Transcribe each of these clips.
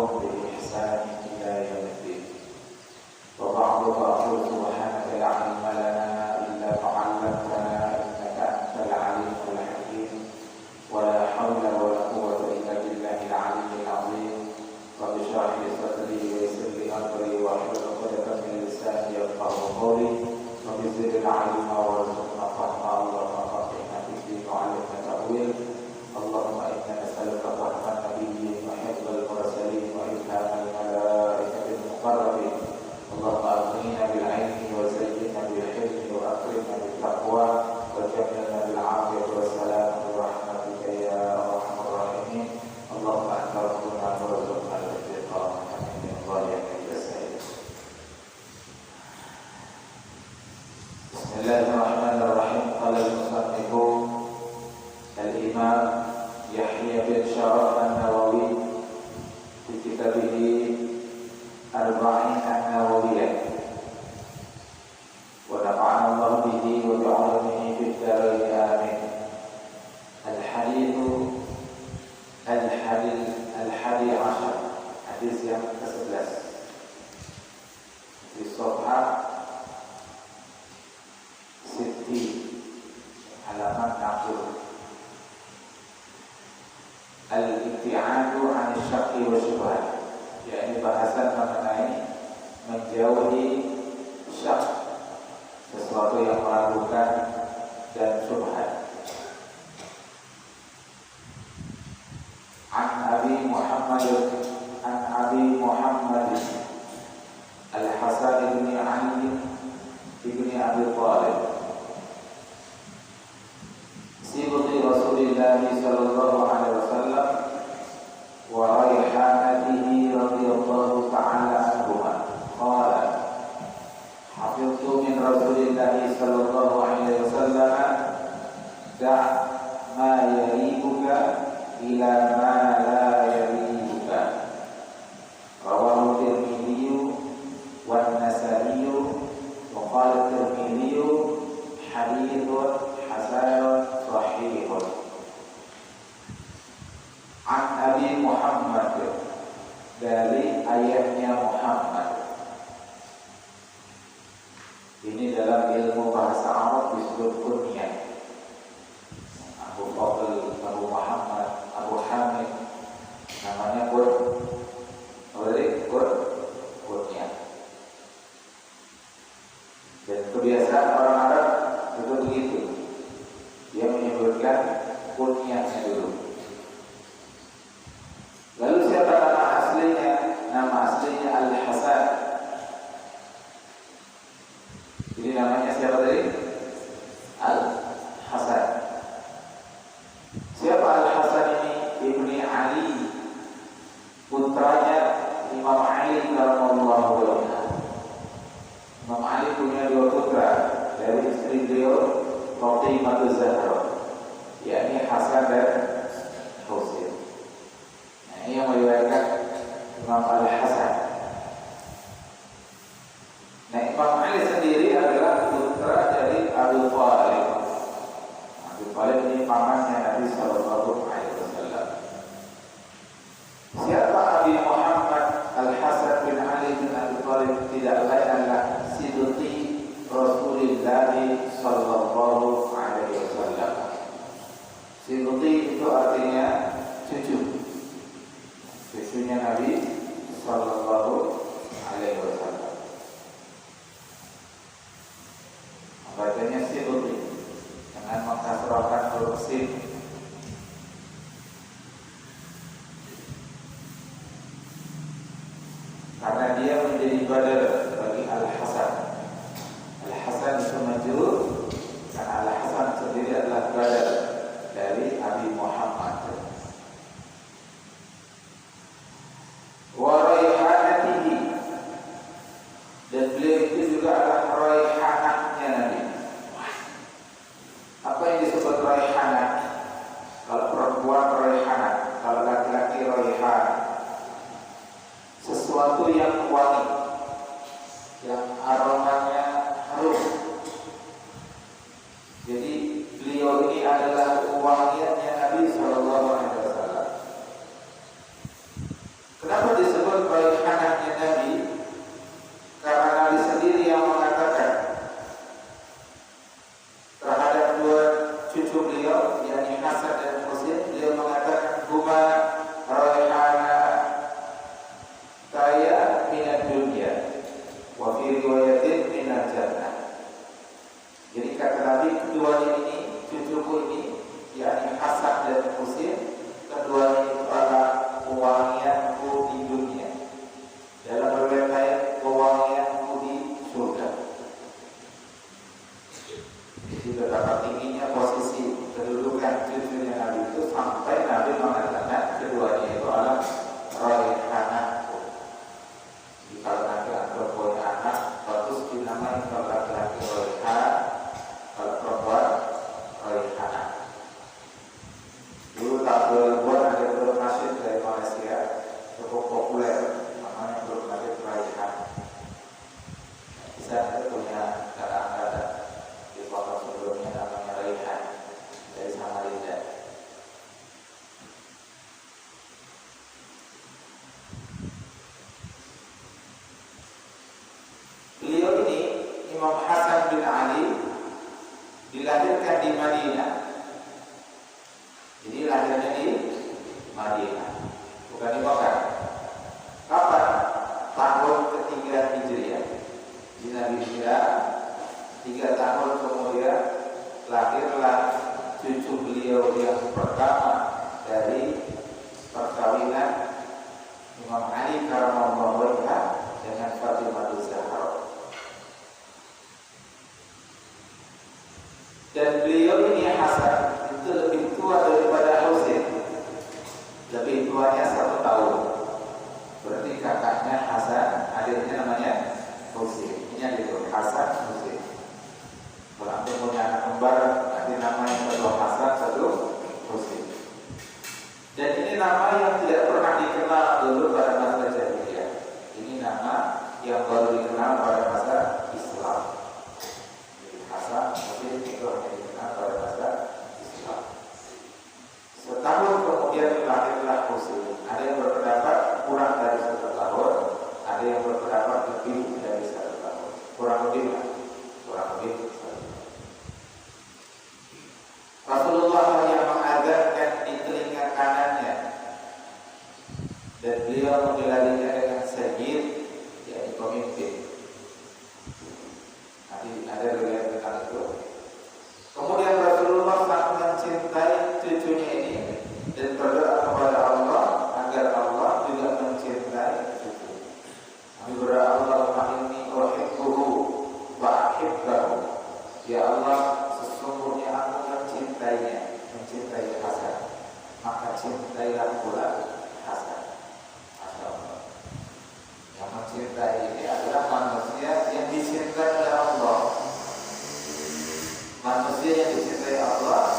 تبعهم بإحسان إلى يوم الدين. وبعد فأقول سبحانك لا علم لنا إلا ما علمتنا إنك أنت العليم الحكيم ولا حول ولا قوة إلا بالله العلي العظيم. رب اشرح لي صدري ويسر لي أمري واحلل عقدة من لساني يفقهوا قولي. رب زدنا علما وارزقنا فهما اللهم فقهنا في الدين وعلمنا تأويل. اللهم إنا نسألك فهم النبيين وحفظ المرسلين وإلهام الملائكة المقربين. اللهم أغننا بالعلم وزينا بالحلم وأكرمنا بالتقوى وجملنا بالعافية والسلام برحمتك يا أرحم الراحمين. اللهم أنت ربنا وارزقنا الاستقامة من ظالم الجسد. بسم الله الرحمن الرحيم. قال المصنف الإمام يحيى بن شرف النووي في كتابه أربعين النووية ونفعنا الله به وبعلمه في الدارين آمين. الحادي عشر حديث yang ke-11 di Safhah Siti halaman 60. Al-ibti'adu 'an asy-syakki wa syubhat, yakni bahasan mengenai menjauhi syak, sesuatu yang meragukan, dan syubhat. An Abi Muhammad Al-Hasan ibn Ali ibn Abi Thalib sibti Rasulillah sallallahu alaihi wasallam wa raihanatihi radhiyallahu ta'ala anhuma qala hafiztu min Rasulillah sallallahu alaihi wasallam da' ma yaribuka ila ma la yaribuka. Rawahu Tirmidzi wa Nasa'i wa qala Tirmidzi hadithun hasanun sahihun. An Abi Muhammad, dari ayahnya Muhammad. Ini dalam ilmu bahasa Arab disebut kunyah. Abu Fadl, Abu Muhammad, Abu Hamid, namanya kunyah. Dan kebiasaan orang Arab itu begitu. Dia menyebutkan kunyahnya dulu. Lalu siapa nama aslinya? Nama aslinya Al-Hasan. Jadi namanya siapa tadi? Al-Hasan. Siapa Al-Hasan ini? Ibni Ali, putranya Imam Ali radhiyallahu anhu. Imam Ali punya dua putra dari istri beliau Fatimah Az-Zahra, yakni Hasan dan Husain. Ini yang meriwayatkan Imam Al-Hasan. Nah, Imam Ali sendiri adalah putra dari Abu Thalib. Abu Thalib ini pamannya Nabi sallallahu alaihi wasallam. Siapa Abi Muhammad Al-Hasan bin Ali bin Abi Thalib? Tidak lain adalah sibti Rasulullah sallallahu alaihi wasallam. Sibti itu artinya cucunya Nabi sallallahu alaihi wasallam. Bacanya sibti dengan mengkasrahkan huruf sin. Karena dia menjadi badal bagi Al-Hasan. Al-Hasan itu majrur karena Al-Hasan sendiri adalah badal dari Abi Muhammad. Wa raihanatihi, dan beliau itu juga adalah raihanahnya Nabi. Apa yang disebut raihanah? Kalau perempuan raihanah, kalau laki-laki raihan. Sesuatu yang wangi, yang aromanya harum. Jadi beliau ini adalah wangiannya Nabi sallallahu alaihi wasallam. Kenapa disebut disebut raihanahnya Nabi karena Nabi sendiri yang mengatakan terhadap dua cucu beliau, yakni Hasan dan Husain, beliau mengatakan huma raihana kaya minad dunya wa fi riwayatin minal jannah. Jadi kata Nabi, keduanya ini, cucuku ini, yakni Hasan dan Husain, keduanya itu adalah pewangianku di dunia. Dalam riwayat lain, pewangianku di surga. Jadi betapa tingginya posisi kedudukan cucunya Nabi itu sampai Nabi mengatakan keduanya itu adalah raihanahku. Kalau nanti ada punya anak, bagus dinamai kalau laki-laki raihan, kalau perempuan raihanah. Dulu tahun 2000-an ada grup nasyid dari Malaysia cukup populer, namanya grup nasyid raihan. Bisa ada punya kata-kata di foto sebelumnya namanya raihan dari Samarinda. Beliau ini, Imam Hasan bin Ali, dilahirkan di Madinah. Jadi lahirnya di Madinah, bukan di Mekah. Kapan? Tahun ketiga Hijriah. Di Nabi Hijrah 3 tahun kemudian lahirlah cucu beliau yang pertama dari perkawinan Imam Ali karramallahu wajhah dengan Fatimah Zahra. Dan beliau ini Hasan itu lebih tua daripada Husain. Lebih tuanya 1 tahun. Berarti kakaknya Hasan, adiknya namanya Husain. Ini gitu, Hasan Husain. Kalau anda punya anak kembar, nanti namanya satu Hasan, satu Husain. Dan ini nama yang tidak pernah dikenal dulu pada masa jahiliyah. Ini nama yang baru dikenal pada masa Islam. Hasan Husain itu hanya dikenal pada masa Islam. Setahun kemudian lahirlah Husain. Ada yang berpendapat kurang dari 1 tahun, ada yang berpendapat lebih dari 1 tahun. Kurang lebih 1 tahun. Rasulullah yang mengajarkan di telinga kanannya, dan beliau menggelarinya dengan Sayyid, yaitu pemimpin. Nanti ada riwayat tentang itu. Kemudian Rasulullah sangat mencintai cucunya ini dan berdoa kepada Allah agar Allah juga mencintai cucu. Kami berdoa, Allahumma inni uhibbuhu wa ahibbahu. Ya Allah, sesungguhnya aku mencintainya, mencintai Hasan, maka cintailah pula Hasan. Masya Allah. Yang mencintai ini adalah manusia yang dicintai oleh Allah. Manusia yang dicintai Allah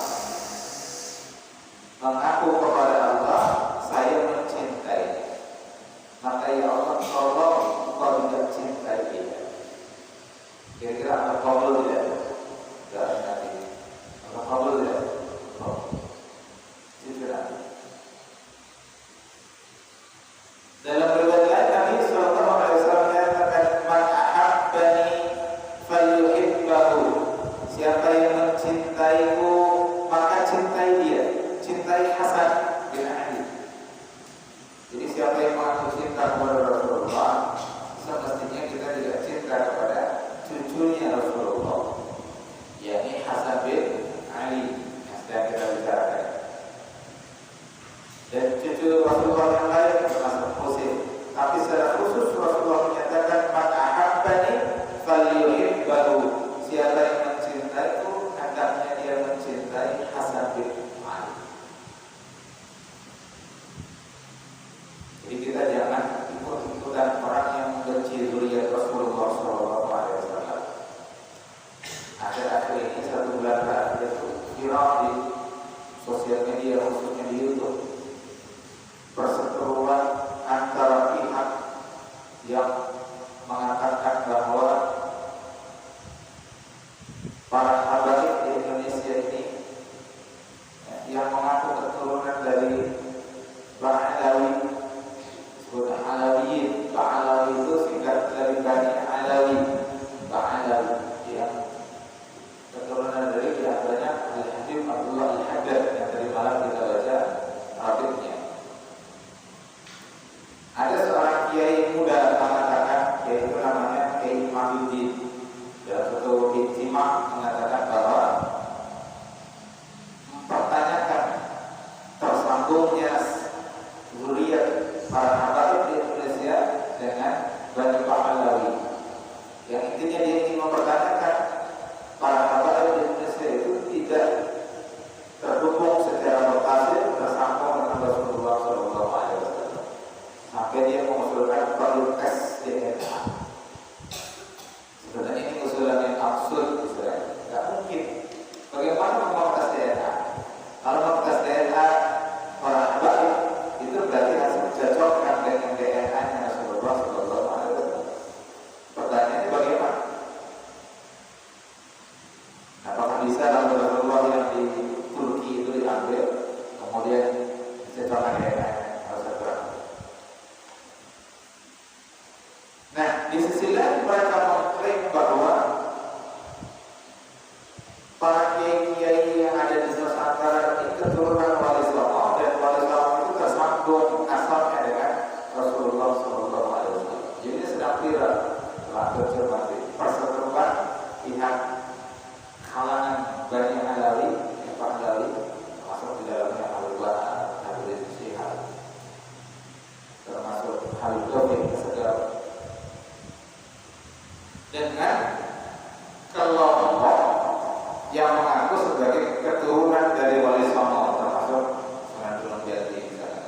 mengaku kepada Allah, saya mencintai. Maka ya Allah, tolong Engkau juga cintai dia. Kira-kira apa kabul tidak? Tidak nanti. Apa kabul tidak? Oh, tidak. Dalam riwayat lain Nabi sallallahu alaihi wasallam mengatakan, "Man ahabbani falyuhibbahu." Siapa yang mencintaiku, maka cintai dia. Cintai Hasan bin Ali. Jadi siapa yang mengaku cinta kepada Rasulullah, semestinya kita juga cinta kepada cucunya Rasulullah, yakni Hasan bin Ali yang sedang kita bicarakan. Dan cucu Rasulullah yang lain termasuk Husain. Tapi secara khusus Rasulullah menyatakan, "Man ahabbani falyuhibbahu." Siapa yang mencintaiku, hendaknya dia mencintai Hasan bin Ali. Jadi kita jangan ikut-ikutan orang yang membenci zuriat Rasulullah SAW. Akhir-akhir ini 1 bulan terakhir itu viral di sosial media, khususnya di YouTube, perseteruan ijma' mengatakan bahwa mempertanyakan tersambungnya zuriat para habaib di Indonesia dengan Bani Pahlawi. Yang intinya dia ingin mempertanyakan para habaib di Indonesia itu tidak terhubung secara mutasil tersambung dengan Rasulullah SAW. Sampai dia mengusulkan perlu tes DNA. Sebenarnya ini usulan yang absurd, tidak mungkin. Bagaimana mau tes DNA? Kalau mau tes DNA para habaib itu berarti harus dicocokkan dengan DNA-nya Rasulullah SAW. Pertanyaannya bagaimana? Apakah bisa lalu Rasulullah yang di Turki itu diambil kemudian dicocokkan DNA Rasulullah? Nah, di sisi lain mereka mengklaim bahwa para kiai yang ada di Nusantara ini keturunan Wali Songo, dan Wali Songo itu tersambung asalnya dengan Rasulullah SAW. Jadi sedang viral telah tercermati perseteruan pihak kalangan Bani Alawi, Pak Alawi, termasuk di dalamnya Al-Bani, Habib Syihab, termasuk Habib Taufik segala, dengan kelompok yang mengaku sebagai keturunan dari Wali Songo, termasuk Sunan Gunung Jati misalnya.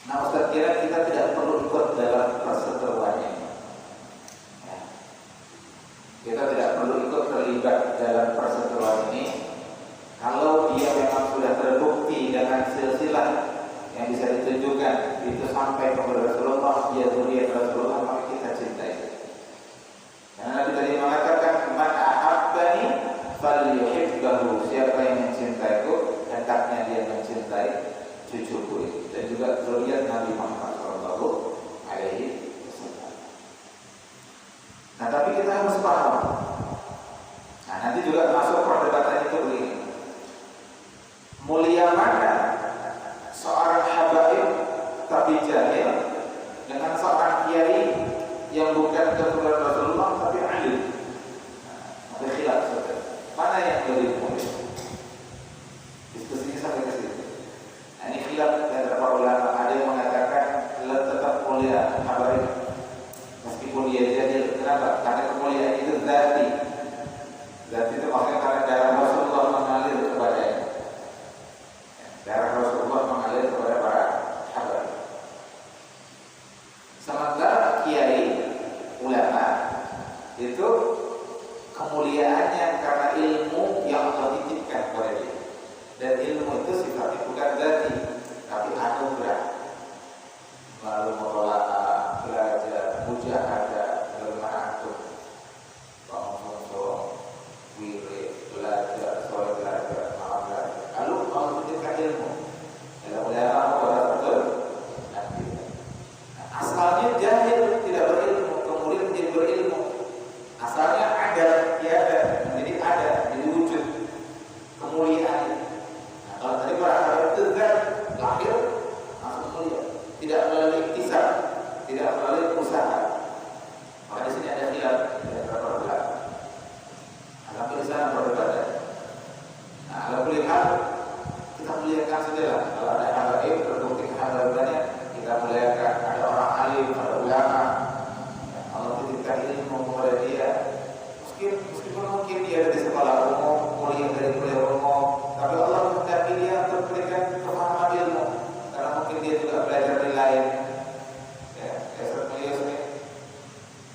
Nah, Ustaz kira kita tidak perlu ikut dalam perseteruannya. Ya. Kita tidak perlu ikut terlibat dalam perseteruan ini kalau dia memang sudah terbukti dengan silsilah yang bisa ditunjukkan itu sampai kepada Rasulullah, dia zuriat Rasulullah, maka kita cintai. Karena Nabi tadi mengatakan, man ahabbani falyuhibbahu, siapa yang mencintaiku hendaknya dia mencintai cucuku dan juga zuriat Nabi Muhammad SAW. Nah, tapi kita harus paham. Nah, nanti juga masuk perdebatan itu begini. Mulia mana seorang habaib tapi jahil dengan seorang kiai yang bukan keturunan Rasulullah tapi alim? Ada khilaf saudara. Mana yang lebih mulia? Diskusinya sampai ke situ. Nah, ini khilaf dari para ulama. Ada yang mengatakan tetap mulia habaib meskipun dia jahil. Kenapa? Karena kemuliaan itu dzati. Dzati itu maksudnya karena darah Rasulullah mengalir kepadanya. Darah Rasulullah mengalir kepada para habaib. Sementara kiai ulama itu kemuliaannya karena ilmu yang Allah titipkan kepada dia, dan ilmu itu sifatnya bukan dzati tapi anugerah melalui mutola'ah, belajar, mujahadah, bermanfaat, bangun wirid, belajar, sore belajar, malam belajar. Lalu Allah titipkan ilmu. Dalam ulama pada betul nanti. Asalnya jahil, tidak berilmu, kemudian menjadi berilmu. Asalnya ada, tiada, menjadi ada, jadi wujud kemuliaan. Nah, kalau tadi para habaib itu kan lahir langsung mulia, tidak melalui iktisab, tidak melalui usaha. Maka di sini ada khilaf dari beberapa ulama. Alhamdulillah di sana perdebatan. Nah, kalau melihat kita muliakan sajalah. Kalau ada habaib terbukti kehadirannya, kita muliakan. Ada orang alim, ada ulama, Allah titipkan ilmu kepada dia. Meskipun mungkin dia dari sekolah umum, kuliah dari kuliah umum, tapi Allah menghendaki dia untuk memberikan pemahaman ilmu, karena mungkin dia juga belajar di lain. Ya, beliau ini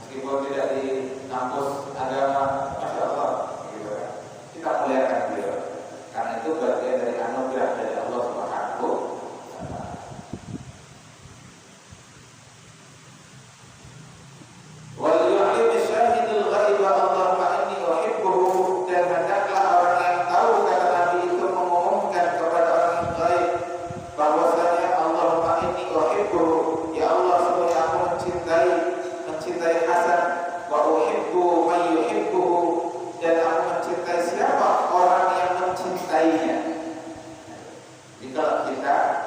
meskipun tidak di kampus agama, masya Allah, gitu kan. Kita muliakan beliau, karena itu bagian dari anugerah dari Allah Subhanahu.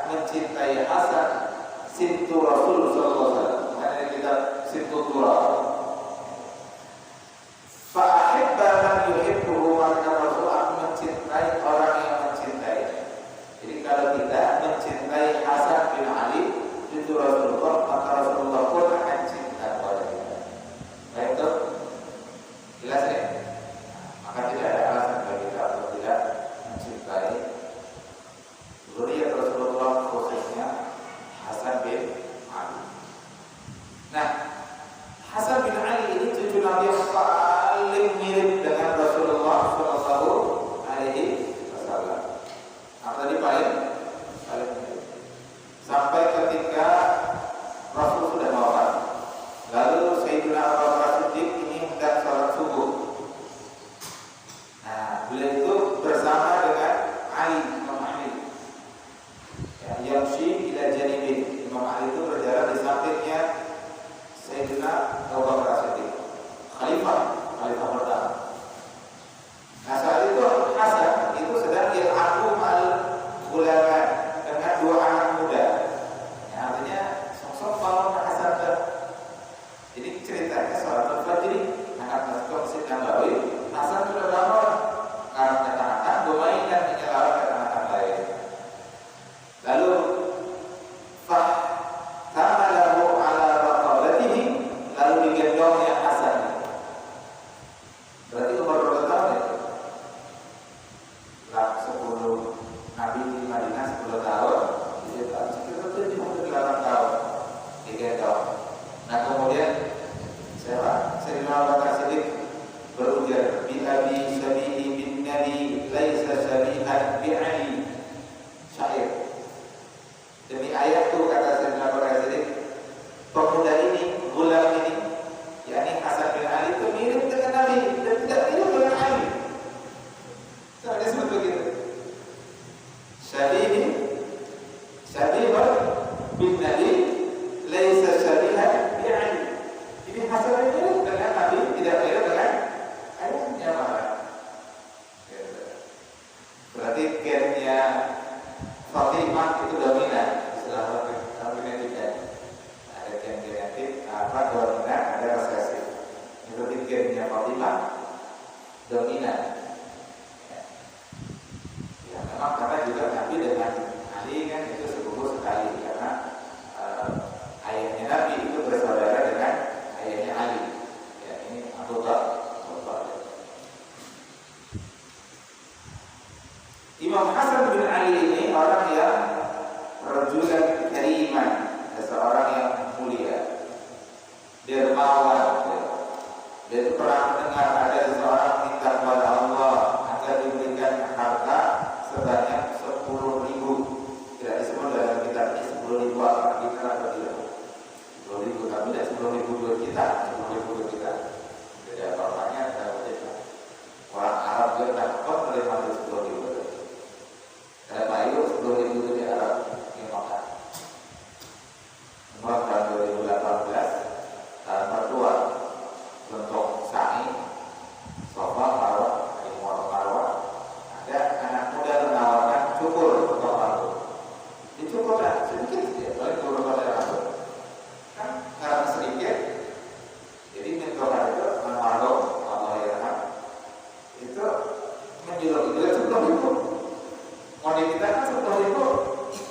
Mencintai Hasan Sintu Rasul sallallahu alaihi wasallam. Makanya kita Sintu Turab. bin Nabi laisa syabihan bi Ali. Jadi Hasan ini dengan Nabi tidak beda dengan ayahnya malah. Berarti gennya Fatimah itu dominan. Istilah genetika. Ada gen genetik dominan, ada resesif. Berarti gennya Fatimah dominan. Ya, memang karena juga Nabi dengan Ali kan itu sepupu sekali karena ayahnya Nabi itu bersaudara dengan ayahnya Ali. Ya, ini Abu Talib. Imam Hasan bin Ali ini orang yang rajulan kariman, seorang yang mulia, dermawan. Dia itu pernah mendengar ada seseorang minta kepada Allah agar diberikan harta sebanyak 10.000. Tidak disebut dalam kitab 10.000 apa kita atau tidak? 10.000 tapi tidak 10.000 duit kita, 10.000 duit kita. Jadi apa-apanya ada kita. Orang Arab juga dapat menerima 10.000. Ada bayu 10.000 itu di Arab yang makan. Nomor tahun 2018 tahun pertua bentuk sa'i, sofa, marwah, marwah. Ada anak muda menawarkan cukur untuk rambut. Dicukurlah sedikit ya, boleh turun pada rambut. Kan karena sedikit, jadi mencoba itu menaruh Allah ya itu menjual itu 10.000. Model kita kan 10.000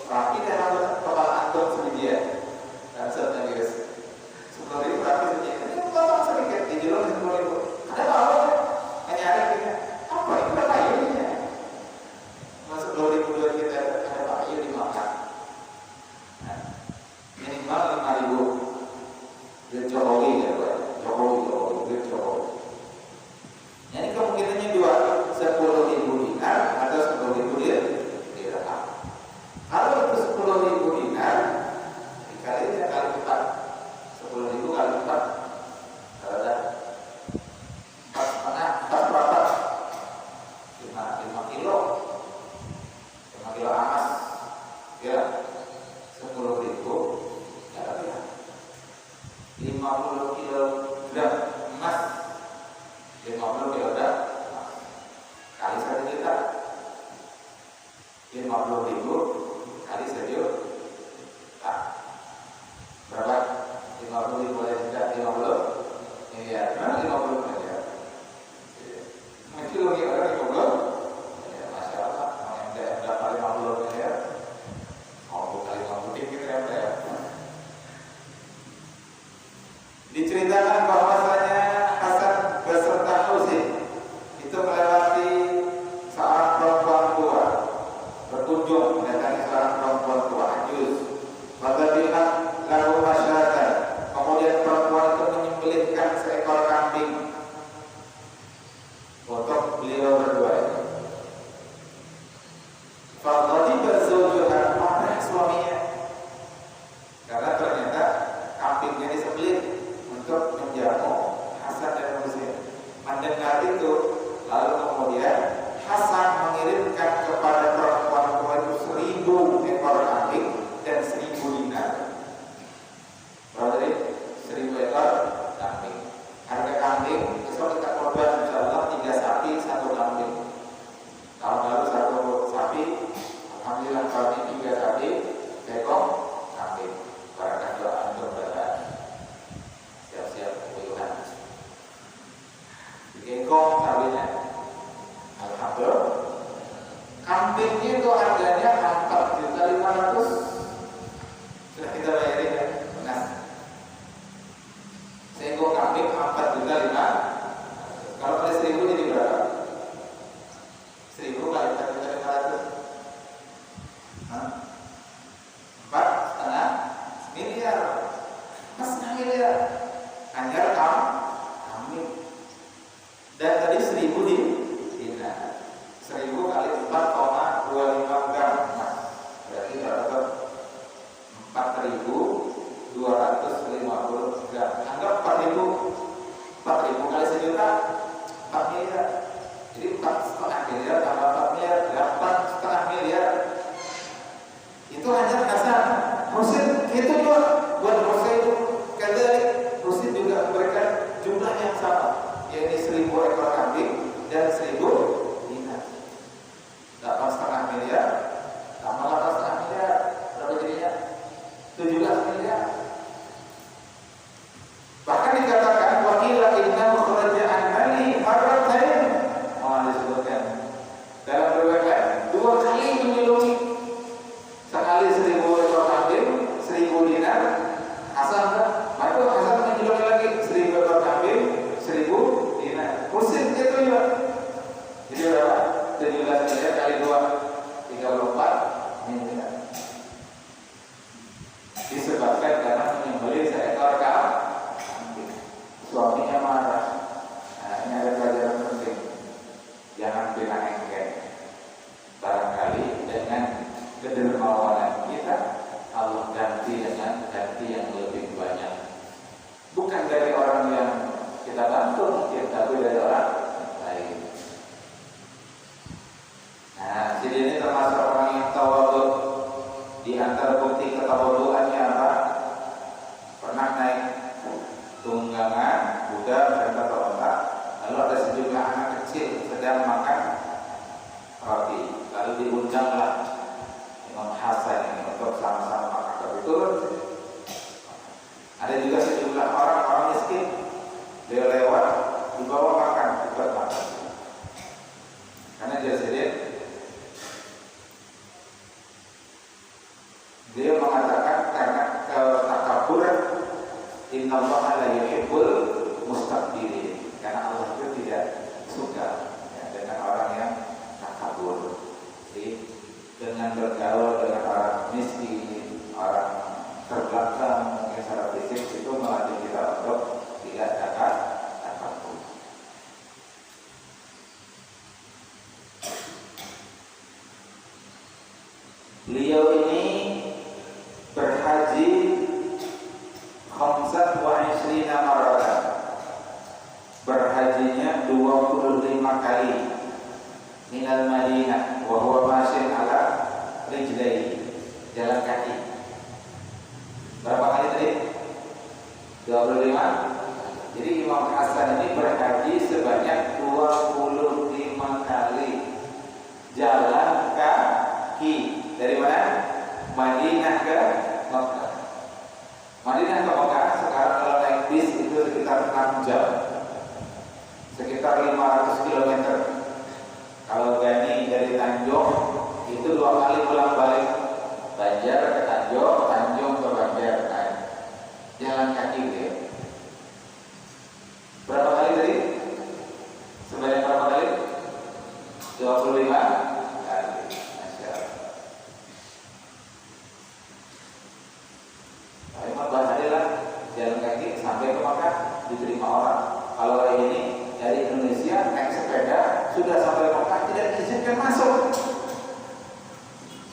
rapi dan rambut kepala antum sedikit dan sebenarnya guys 10.000 rapi sedikit ini potong sedikit dijual 10.000 ada apa hanya ada kita apa itu ada kayunya masuk 10.000 duit kita ada kayu dimakan minimal 5.000 duit Jokowi ya Jokowi duit Jokowi jadi kemungkinannya dua 10.000 dinar atau 10.000 dirham. Kalau itu 10.000 dinar dikali 4 10.000 kali 4 ada 4 berapa? 5 kilo 5 kilo emas ya 10.000 ya 50 kilogram emas 50 kilogram kali 1 juta 50.000 kali 1 juta berapa? 50.000 kali 50 miliar mana 50 miliar mungkin lagi orang 50 ya Masya Allah yang dapat 50 miliar mau kali 50 dikit ya diceritakan bahwasanya Hasan beserta Husain itu melewati seorang perempuan tua berkunjung mendatangi seorang perempuan tua ajuz fadzabihat lahu masyatan kemudian perempuan itu menyembelihkan seekor kambing untuk beliau berdua ini fadzaliba zawjuha marah suaminya karena ternyata kambingnya disembelih untuk menjamu Hasan dan Husain mendengar itu lalu kemudian Hasan mengirimkan kepada perempuan tua itu 1.000 ekor kambing dan 1.000 dinar. Berarti 1.000 ekor kambing. Harga kambing besok kita korban insyaallah 3 sapi 1 kambing. Tahun lalu 1 sapi, alhamdulillah tahun ini 3 sapi, ekor kambing. Barangkali doa untuk berada siap-siap puluhan. Ekor kambingnya. Alhamdulillah. Kambingnya itu harganya 4.500.000. Sudah kita bayarin ya. Benar. Seekor kambing 4.500.000. Kalau beli 1.000 jadi berapa? 1.000 kali 4.500.000. 4,5 miliar. 4,5 miliar. Hanya kambing. Dan tadi 1.000 dinar. 1.000 kali 4,25 gram emas. Berarti dapat 4.250 gram. Anggap 4.000 kali 1 juta 4 miliar. Jadi 4,5 miliar tambah 4 miliar 8,5 miliar. Itu hanya Hasan Husain begitu juga buat Rasul itu Rusin juga memberikan jumlah yang sama, yaitu 1.000 ekor kambing dan 1.000 dinar. 8,5 miliar tambah 8,5 miliar berapa jadinya? 17 miliar. Bahkan dikatakan waqila innahu kharaja an mali marratain. Disebutkan dalam riwayat lain 2 kali menyelungi, sekali 1.000 ekor kambing, 1.000 dinar. Hasan kan? Maka Hasan menyelungi lagi 1.000 ekor kambing, 1.000 dinar. Rusin itu juga. Jadi berapa? 17 miliar kali 2, 34 miliar. Disebabkan karena menyembelih seekor kambing. Suaminya marah. Nah, ini ada pelajaran penting. Jangan bilang enggan. Barangkali dengan kedermawanan kita, Allah ganti dengan ganti yang lebih banyak. Bukan dari orang yang kita bantu mungkin, tapi dari orang lain. Nah, jadi ini termasuk orang yang tawadhu. Di antara bukti ketawadhuannya apa? Pernah naik tunggangan kuda dan onta, lalu ada sejumlah anak kecil sedang makan roti, lalu diundanglah Imam Hasan ini untuk sama-sama makan roti. Turun. Ada juga sejumlah orang miskin, dia lewat dibawa makan, ikut makan. Karena dia sendiri, dia mengatakan karena ketakaburan, innallaha la yuhibbul mustakbirin, karena Allah itu tidak suka ya, dengan orang yang takabur. Jadi dengan bergaul dengan orang miskin, orang terbelakang mungkin secara fisik, itu melatih kita untuk tidak takabur. Beliau ini berhaji 25 marratan. Berhajinya 25 kali minal Madinah wa huwa mashin ala rijlaihi, jalan kaki. Berapa kali tadi? 25. Jadi Imam Hasan ini berhaji sebanyak 25 kali jalan kaki. Dari mana? Madinah ke Mekah. Madinah ke Mekah sekarang kalau naik bis itu sekitar 6 jam, sekitar 500 km. Kalau Gani dari Tanjung itu 2 kali pulang balik, Banjar ke Tanjung, Tanjung ke Banjar, nah, jalan kaki gitu. Berapa kali tadi? Sebanyak berapa kali? 25 kali. Masya Allah. Bahadilah jalan kaki sampai ke Mekah diterima orang. Kalau kayak ini dari Indonesia naik sepeda sudah sampai Mekah tidak diizinkan masuk.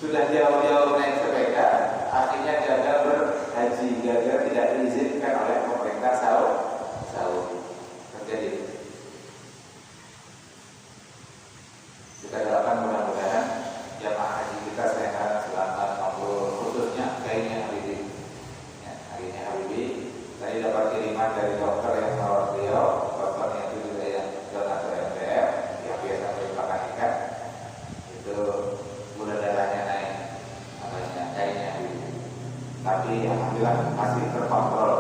Sudah jauh-jauh naik sepeda, akhirnya gagal berhaji, gagal tidak diizinkan oleh pemerintah Saudi. Terjadi. Kita doakan mudah-mudahan jamaah haji kita sehat, selamat, makbul, khususnya kayaknya Habibie. Tadi dapat kiriman dari dokter yang merawat beliau, dokternya itu juga yang donatur MPR, yang biasa merupakan ikan. Itu gula darahnya naik, makanya kayaknya Habibie. Tapi alhamdulillah masih terkontrol.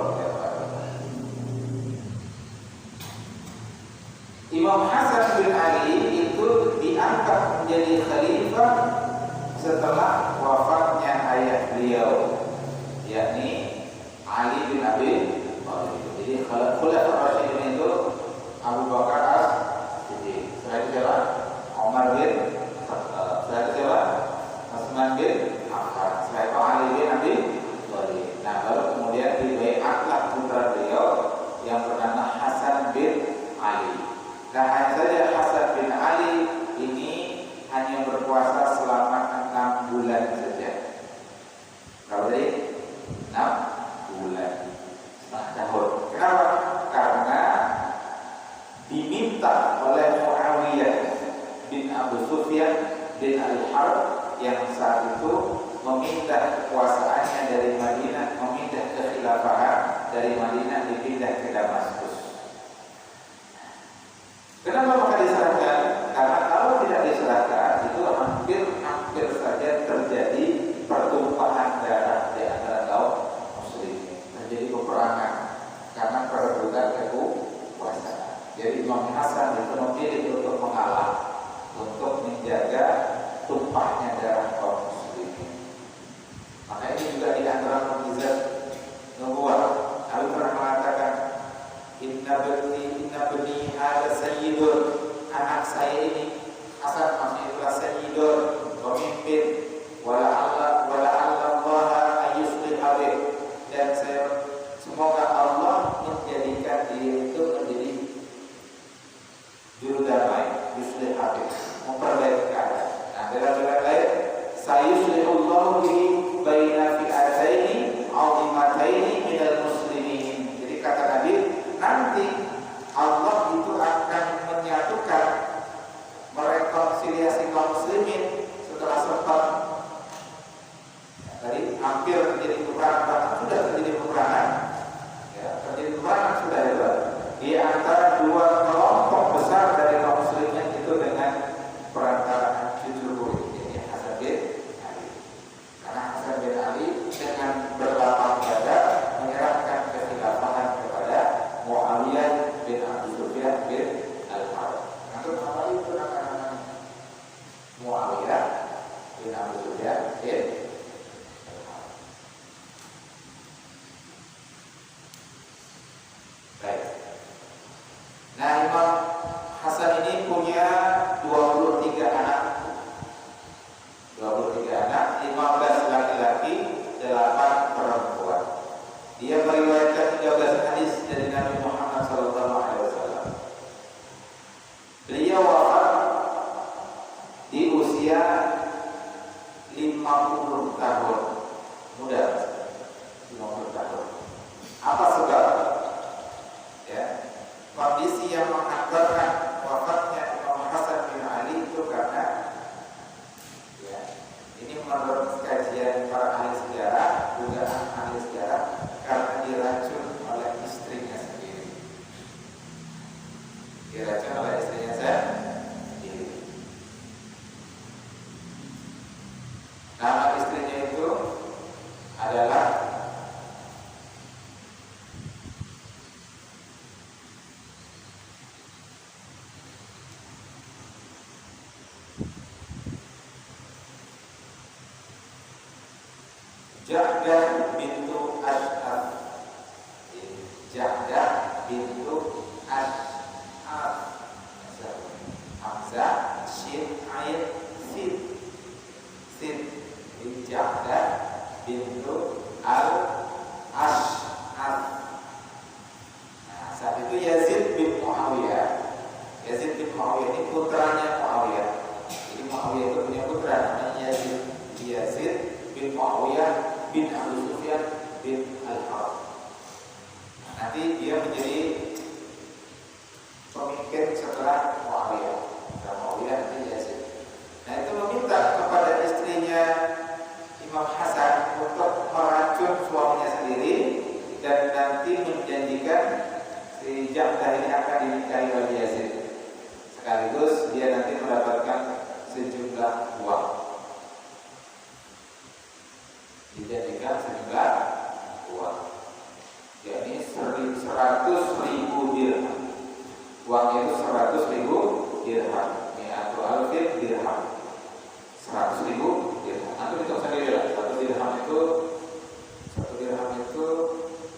Imam Hasan bin Ali itu diangkat menjadi khalifah setelah wafatnya ayah beliau, yakni Ali bin Abi Thalib. Jadi khulafaur rasyidin itu Abu Bakar As-Siddiq, setelah itu siapa? Umar bin Khattab, setelah itu siapa? Utsman bin Affan, setelah itu Ali bin Abi Thalib. Nah, baru kemudian dibaiatlah putra beliau yang bernama Hasan bin Ali. Nah, hanya saja Hasan bin Ali ini hanya berpuasa selama 6 bulan saja. Kalau tadi 6 bulan, setengah tahun. Kenapa? Karena diminta oleh Muawiyah bin Abu Sufyan dari Madinah dipindah ke Damaskus. Kenapa maka diserahkan? Karena kalau tidak diserahkan itu hampir saja terjadi pertumpahan darah di antara kaum muslimin, terjadi peperangan karena perebutan kekuasaan. Jadi Imam Hasan itu memilih untuk mengalah, untuk menjaga tumpahnya darah kaum muslimin. Maka ini juga di antara mukjizat nubuwah. Ali pernah mengatakan, Inna bani hada sayyidun, anak saya ini Hasan maksudnya sayyidun, pemimpin, wala Allah ayyuslih habib, dan semoga Allah menjadikan dia itu menjadi juru damai, yuslih habib, memperbaiki keadaan. Nah, dalam riwayat lain, sayuslihullahu bihi baina fi'ataini 'azimataini minal muslimin. Jadi kata Nabi, nanti Allah itu akan menyatukan, merekonsiliasi kaum muslimin setelah sempat tadi hampir terjadi peperangan, bahkan sudah terjadi peperangan, ya, terjadi peperangan sudah ya, di antara dua kelompok besar dari kaum muslimin itu dengan perantaraan cucu buyut, ini Hasan bin Ali. Karena Hasan bin Ali dengan berlapang dada menyerahkan kekhilafahan kepada Muawiyah bin Abi Sufyan bin Al-Harith. Untuk apa itu namanya Muawiyah bin Abi Sufyan bin Al-Harith. Baik. Nah, Imam Hasan ini punya 23 anak. 23 anak, 15 laki-laki, 8 perempuan. Dia meriwayatkan 13 hadis dari Nabi Muhammad SAW. Beliau wafat di usia 50 tahun. Muda, 50 tahun. Apa sebab? Ya, kondisi yang mengakibatkan wafatnya Imam Hasan bin Ali itu karena, ya, ini menurut kajian para ahli sejarah, dugaan ahli sejarah, karena diracun oleh istrinya sendiri. Diracun oleh istrinya sendiri. Nama istrinya itu adalah Ja'dah bintu Ash'ab. Ja'dah bintu Ash'ab. Hamzah, Shin, Ain, Sin. Sin. Ja'dah bintu Al-Ash'ab. Nah, saat itu Yazid bin Muawiyah. Yazid bin Muawiyah ini putranya Muawiyah. Jadi Muawiyah itu punya putra namanya Yazid bin Muawiyah bin Abi Sufyan bin Al-Harith. Nanti dia menjadi pemimpin setelah Muawiyah. Setelah Muawiyah nanti Yazid. Nah, itu meminta kepada istrinya Imam Hasan untuk meracun suaminya sendiri dan nanti menjanjikan si Ja'dah ini akan dinikahi oleh Yazid. Sekaligus dia nanti mendapatkan sejumlah uang. Dijadikan sejumlah uang, yakni 100.000 dirham. Uangnya itu 100.000 dirham. Mi'atu alfin dirham. 100.000 dirham. Nanti hitung sendiri lah. Satu dirham itu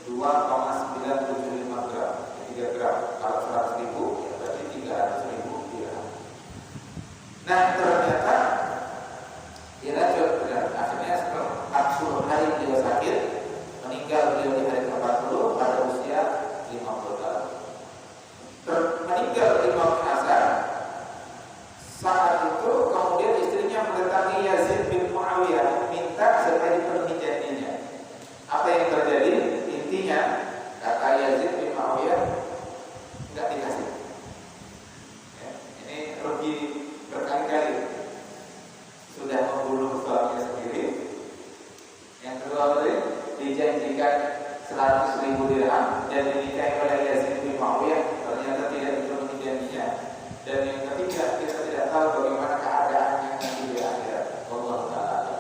2,975 gram. 3 gram. Kalau 100.000 ya berarti 300.000 dirham. Nah, ternyata diracun dan akhirnya setelah 40 hari beliau sakit, meninggal beliau di hari ke-40 pada usia 50 tahun. Meninggal Imam Hasan. Saat itu kemudian istrinya mendatangi Yazid bin Muawiyah minta supaya dipenuhi janjinya. Apa yang terjadi? Intinya kata Yazid bin Muawiyah tidak dikasih. Ya, ini rugi berkali-kali. Sudah membunuh suaminya sendiri. Yang kedua tadi dijanjikan 100.000 dirham dan dinikahi oleh Yazid bin Muawiyah, ternyata tidak dipenuhi janjinya. Dan yang ketiga, kita tidak tahu bagaimana keadaannya nanti di akhirat. Allah Ta'ala.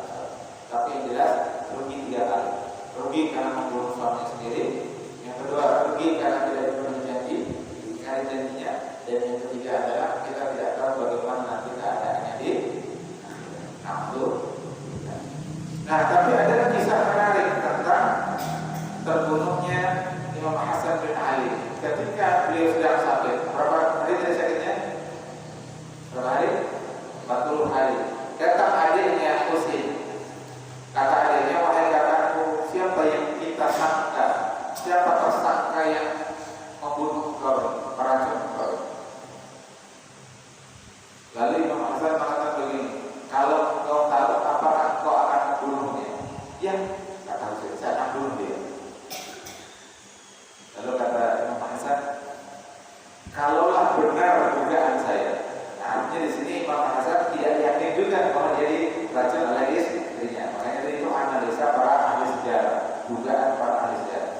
Tapi yang jelas rugi 3 kali. Rugi karena membunuh suami sendiri. Yang kedua, rugi karena tidak dipenuhi janji, ingkari janjinya. Dan yang ketiga adalah kita tidak tahu bagaimana nanti keadaannya di akhirat. Nah, tapi ada kisah menarik tentang terbunuhnya Imam Hasan bin Ali ketika beliau sedang sakit. Berapa hari tadi sakitnya? Berapa hari? 40 hari. Datang adiknya Husain. Kata adiknya, wahai kakakku, siapa yang kita sangka? Siapa tersangka yang membunuh kau, meracun kau? Lalu Imam Hasan mengatakan begini, kalau kau tahu, apakah kau akan membunuhnya? Ya, kata Husain, saya akan bunuh dia. Lalu kata Imam Hasan, kalaulah benar dugaan saya. Nah, artinya di sini Imam Hasan tidak yakin juga bahwa jadi racun oleh istrinya. Makanya itu analisa para ahli sejarah, dugaan para ahli sejarah.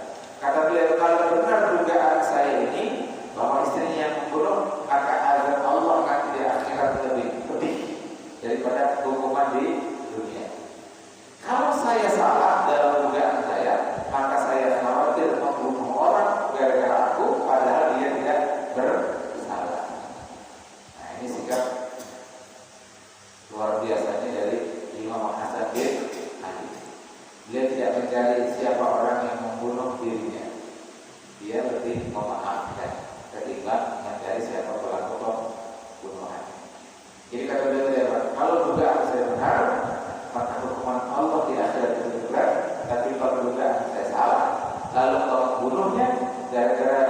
Kata beliau, kalau benar dugaan saya ini bahwa istrinya yang membunuh, maka azab Allah akan di akhirat lebih pedih daripada hukuman di dunia. Kalau saya salah dalam dugaan saya, maka saya khawatir membunuh orang gara-gara aku, padahal dia tidak bersalah. Nah, ini sikap luar biasanya dari Imam Hasan bin Ali. Dia tidak mencari siapa orang yang membunuh dirinya. Dia lebih memaafkan ketimbang mencari siapa pelaku pembunuhan. Jadi kata beliau, kalau dugaan saya benar, maka hukuman Allah di akhirat itu berat. Tapi kalau dugaan saya salah, lalu kalau bunuhnya gara-gara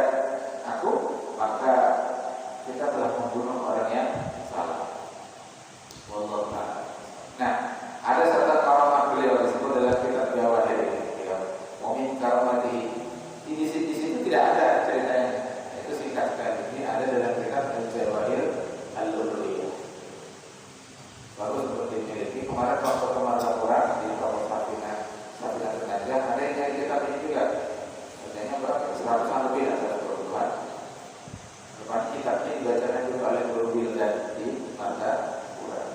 aku, maka kita telah membunuh orang yang salah. Wallahu ta'ala. Nah, ada satu karamah beliau disebut dalam kitab Jawahir ini. Mu'min karamati. Di situ tidak ada ceritanya. Itu singkat sekali. Ini ada dalam kitab Jawahir Al-Luluhiyah. Bagus untuk dimiliki. Kemarin waktu kemarin laporan di Kabupaten Safinah Penajam, ada yang dari kitab ini juga. Harganya berapa? 100-an lebih lah, 120-an. Depan kitabnya dibacakan juga oleh Guru Wildan di Mata Quran.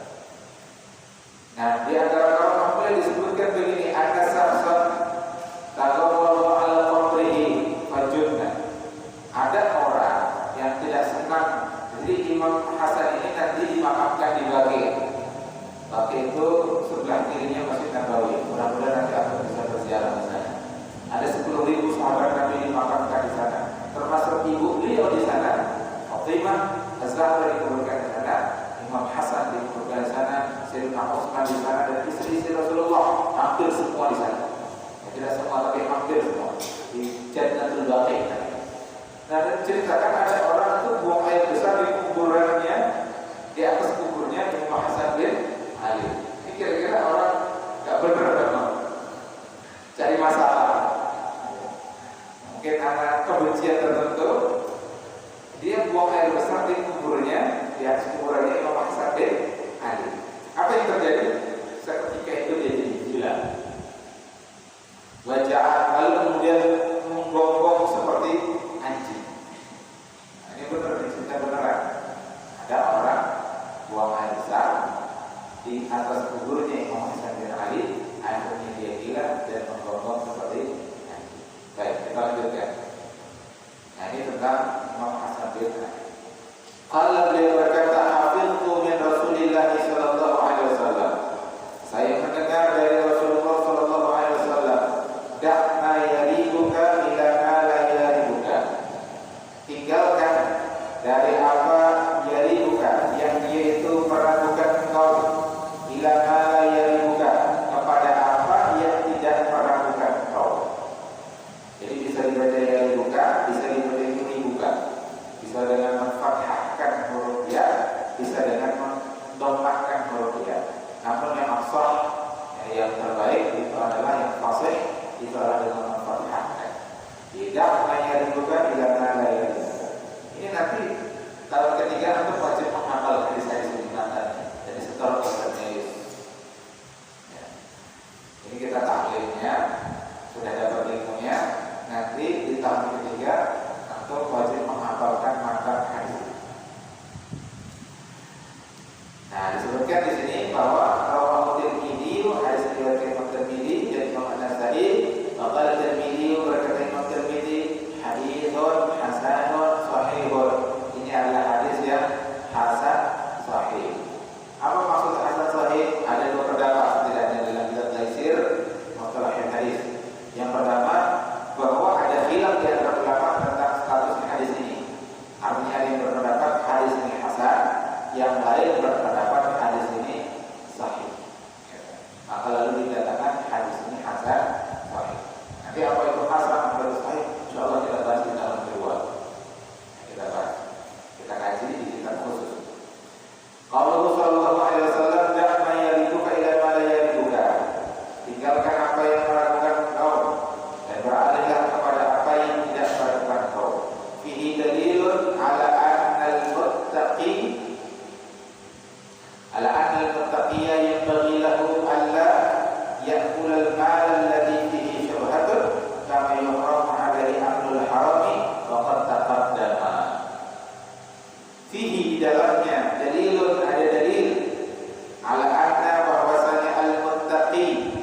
Nah, di antara kaum mulai disebutkan begini, ada sahabat tagawwalu ala qabrihi fajunna. Ada orang yang tidak senang. Jadi Imam Hasan ini nanti dimakamkan di Baqi'. Baqi' itu sebelah kirinya Masjid Nabawi. Mudah-mudahan nanti akan bisa berziarah di sana. Ada 10.000 sahabat Nabi dimakamkan di sana, termasuk ibu beliau di sana, Fatimah Az-Zahra dikuburkan di sana, Imam Hasan dikuburkan di sana, Sayyidina Utsman di sana, dan istri-istri Rasulullah hampir semua di sana. Ya, tidak semua tapi hampir semua di Jannatul Baqi'. Nah, dan ceritakan ada orang itu buang air besar di kuburannya, di atas kuburnya Imam Hasan bin Ali. Ini kira-kira orang gak benar kan? Cari masalah. Mungkin anak kebencian tertentu, dia buang air besar di kuburnya, di atas kuburannya Imam Hasan bin Ali. Apa yang terjadi? Seketika itu dia jadi gila. Wajah lalu kemudian menggonggong seperti anjing. Nah, ini benar, cerita beneran. Ada orang buang air besar di atas kuburnya Imam Hasan bin Ali, akhirnya dia gila dan menggonggong seperti anjing. Baik, kita lanjutkan. Nah, ini tentang Imam Hasan bin Ali. Qala beliau berkata, hafiztu min Rasulillah sallallahu alaihi wasallam. Saya mendengar dari Rasulullah sallallahu alaihi wasallam, da'ma yaribuka Nanti apa itu hasan, apa itu sahih, insyaallah kita bahas di dalam kedua. Kita bahas, kita kaji di kitab khusus. Qaulullah sallallahu alaihi wasallam, "Da' ma yaliduka ila ma la yaliduka." Tinggalkan apa yang meragukan engkau dan beralihlah kepada apa yang tidak meragukan engkau. Fihi dalilun ala anna al-muttaqiyya yanbaghi lahu alla ya'kula al-mal alladhi fihi syubhatun kama yuhramu 'alaihi amrul harami wa qad taqaddama. Fihi di dalamnya dalilun, ada dalil ala anna bahwasanya al-muttaqi.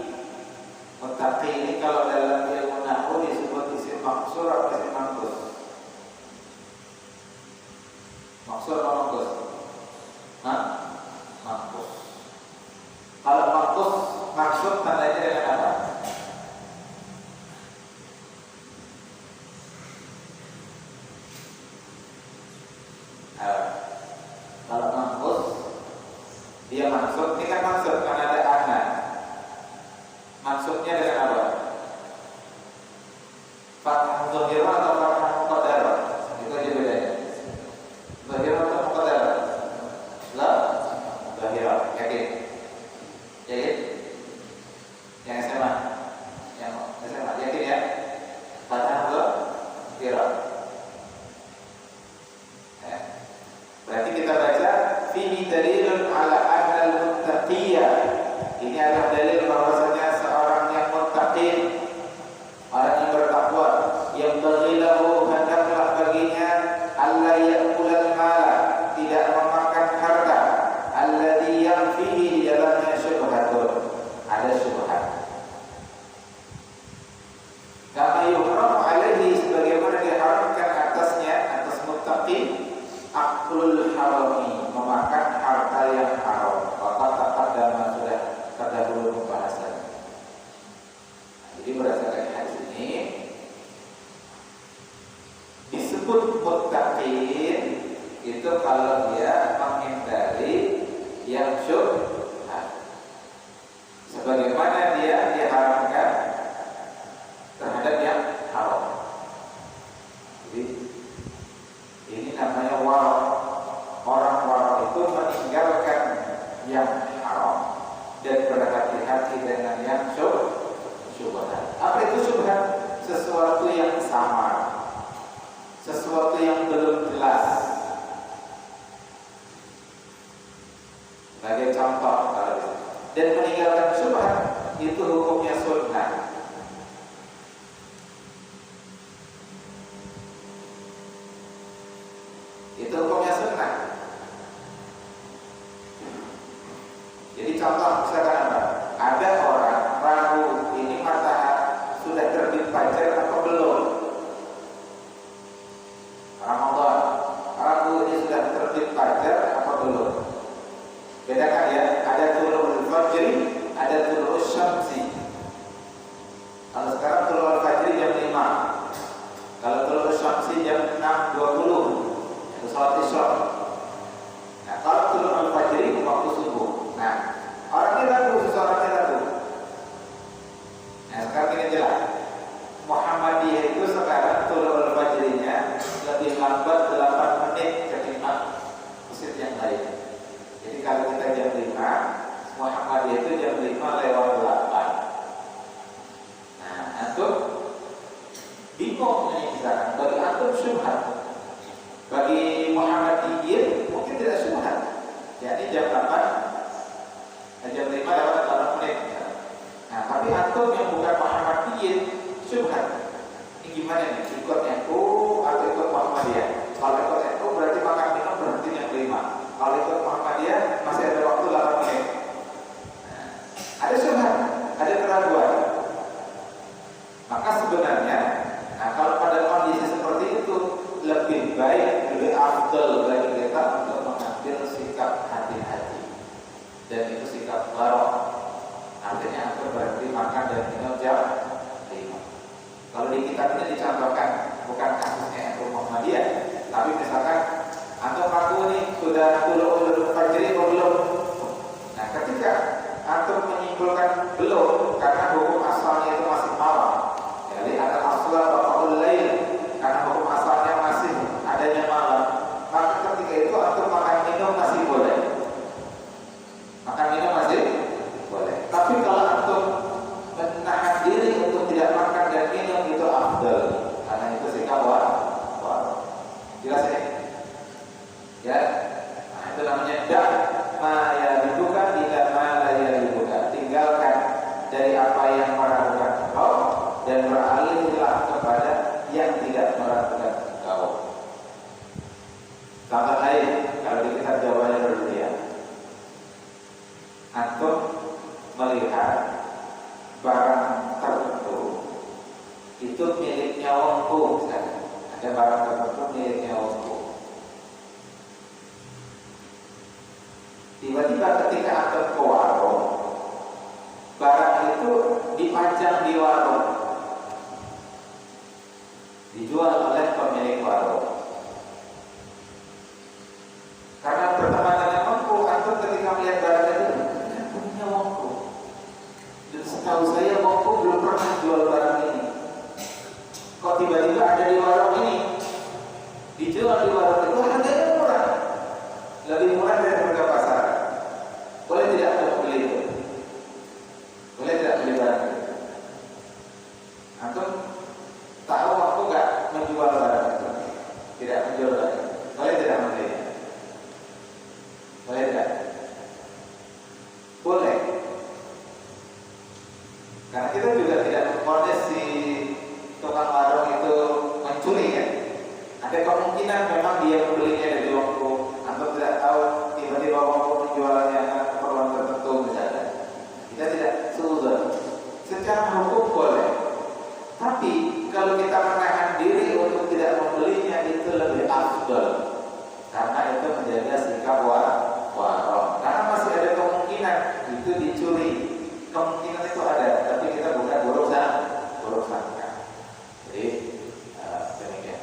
Muttaqi ini kalau dalam ilmu nahwu disebut isim maksur atau isim manqus? Maksur atau manqus? Manqus. Kalau manqus maksud tandanya dengan apa? Kalau manqus dia maksud, ini kan maksud karena ada anna. Maksudnya dengan apa? Fathah zahirah atau fathah muqaddarah? Itu aja bedanya. Zahirah atau muqaddarah? La, zahirah. Yakin? Yakin? Yang SMA? Yang SMA, yakin ya? Fathah zahirah. Berarti kita baca fihi dalilun ala anna al-muttaqiyya. Ini adalah dalil bahwasanya seorang yang muttaqin, orang yang bertakwa, yang baghilahu hendaklah baginya alla ya'kulal mala, tidak memakan harta, alladhi yang fihi di dalamnya syubhatun, ada syubhat. Kama yuhramu alaihi, sebagaimana diharamkan atasnya, atas muttaqin, aklul harami, memakan harta yang haram. Bapak taqaddama sudah terdahulu pembahasan. Jadi berdasarkan hadis ini disebut muttaqin itu kalau dia menghindari yang syubhat, sebagaimana dia diharamkan terhadap yang haram. Jadi ini namanya warok. Orang warok itu meninggalkan yang haram dan berhati-hati dengan yang syubhat. Apa itu syubhat? Sesuatu yang samar, sesuatu yang belum jelas. Sebagai contoh, dan meninggalkan syubhat itu hukumnya sunnah. Itu hukumnya sunnah. Jadi contoh misalkan apa? Ada orang ragu ini matahari sudah terbit fajar atau belum? Ramadan, ragu ini sudah terbit fajar atau belum? Bedakan ya, ada tulu'ul fajri, ada tulu'ul syamsi. Kalau sekarang tulu'ul fajri jam 5, kalau tulu'ul syamsi jam 6.20, itu salat isya. Nah, kalau tulu'ul fajri waktu subuh. Nah, orang ini ragu, seseorang ini ragu. Nah, sekarang ini jelas. Muhammadiyah itu sekarang tulu'ul fajrinya lebih lambat 8 menit ketimbang masjid yang lain. Jadi kalau kita jam 5, Muhammadiyah itu jam 5 lewat 8. Nah, antum bingung ini misalkan, bagi antum syubhat. Bagi Muhammadiyyin mungkin tidak syubhat. Jadi jam 8, jam 5 lewat 8 menit. Nah, tapi antum yang bukan Muhammadiyyin syubhat. Ini gimana nih? Ikut NU atau ikut Muhammadiyah? Kalau ikut NU berarti makan minum berhenti jam 5. Kalau ikut Muhammadiyah masih ada waktu 8 menit. Nah, ada syubhat, ada keraguan. Maka sebenarnya, nah kalau pada kondisi seperti itu lebih baik, lebih afdal bagi kita untuk mengambil sikap hati-hati. Dan itu sikap warok. Artinya antum berhenti makan dan minum jam 5. Kalau di kitab ini dicontohkan bukan kasusnya NU Muhammadiyah, tapi misalkan antum ragu nih sudah tulu'ul fajri atau belum? Nah, ketika antum menyimpulkan belum karena hukum asalnya itu masih malam, ya dan beralihlah kepada yang tidak meragukan engkau. Contoh lain, kalau di kitab Jawahir dulu ya, antum melihat barang tertentu itu miliknya wongku, misalnya ada barang tertentu miliknya wongku. Tiba-tiba ketika antum ke warung, barang itu dipajang di warung, dijual oleh pemilik warung. Karena berteman dengan wongku, antum ketika melihat barang itu punya wongku. Dan setahu saya wongku belum pernah jual barang ini. Kok tiba-tiba ada di warung ini, dijual di warung itu, harganya murah, lebih murah dari harga pasar. Boleh tidak antum beli itu? Boleh tidak beli barang itu? Antum tahu wongku nggak menjual barang itu? Tidak menjual barang itu. Boleh tidak membeli? Boleh tidak? Boleh. Karena kita juga tidak memfonis si tukang warung itu mencuri kan. Ada kemungkinan memang dia membelinya dari wongku, atau tidak tahu tiba-tiba wongku menjualnya karena keperluan tertentu misalnya. Kita tidak seuzon. Secara hukum boleh. Tapi kalau kita menahan diri untuk tidak membelinya itu lebih afdal. Karena itu menjaga sikap warung. Karena masih ada kemungkinan itu dicuri. Kemungkinan itu ada, tapi kita bukan buruk sangka. Jadi demikian.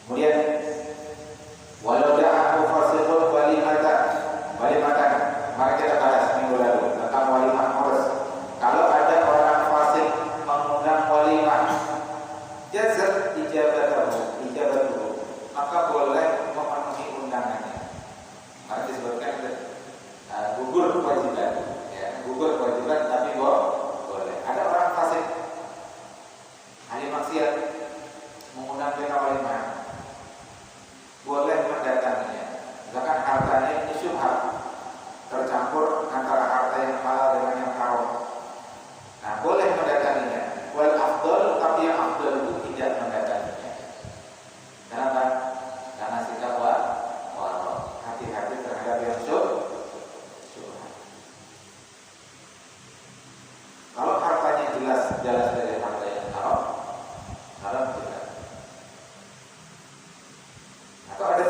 Kemudian walau da'ahu fasiqun walimatan. Mari kita bahas minggu lalu tentang walimah urus. Kalau ada orang fasik mengundang walimah, jazat ijabatuhu, maka boleh memenuhi undangannya. Maka disebutkan gugur kewajiban, ya, gugur kewajiban tapi boleh. Ada orang fasik, ahli maksiat mengundang kita walimah, boleh mendatanginya. Misalkan hartanya ini syubhat, tercampur antara harta yang halal dengan yang haram. Nah, boleh mendatanginya. Wal afdal, tapi yang afdal itu tidak mendatanginya. Kenapa? Karena sikap warok, hati-hati terhadap yang syubhat. Kalau hartanya jelas dari harta yang haram tidak. Atau ada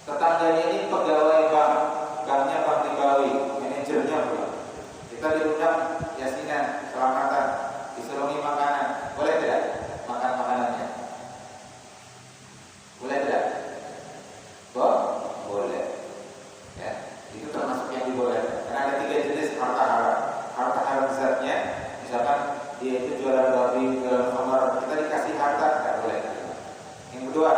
tetangganya ini pegawai banknya bank ribawi, manajernya pula. Kita diundang yasinan, selamatan, diserungi makanan, boleh tidak makan makanannya? Boleh tidak? Boleh. Ya, itu termasuk yang dibolehkan. Karena ada 3 jenis harta haram. Harta haram zatnya, misalkan dia itu jualan babi, jualan khamar, kita dikasih harta, tidak boleh. Yang kedua,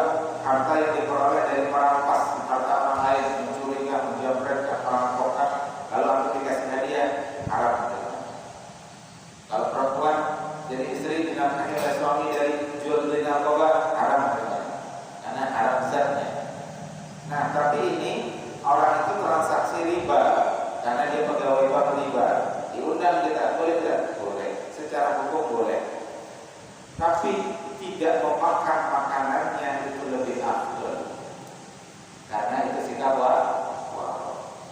harta yang diperoleh dari merampas harta orang lain, mencurinya, menjamretkan, merampokkan. Kalau aku dikasih hadiah, haram. Kalau perempuan jadi istri dinafkahi oleh suami dari jual beli narkoba, haram. Karena haram zatnya. Nah, tapi ini orang itu transaksi riba, karena dia pegawai bank riba. Diundang kita, boleh tidak? Boleh. Secara hukum boleh. Tapi tidak memakan makanannya itu lebih afdal. Karena itu sikap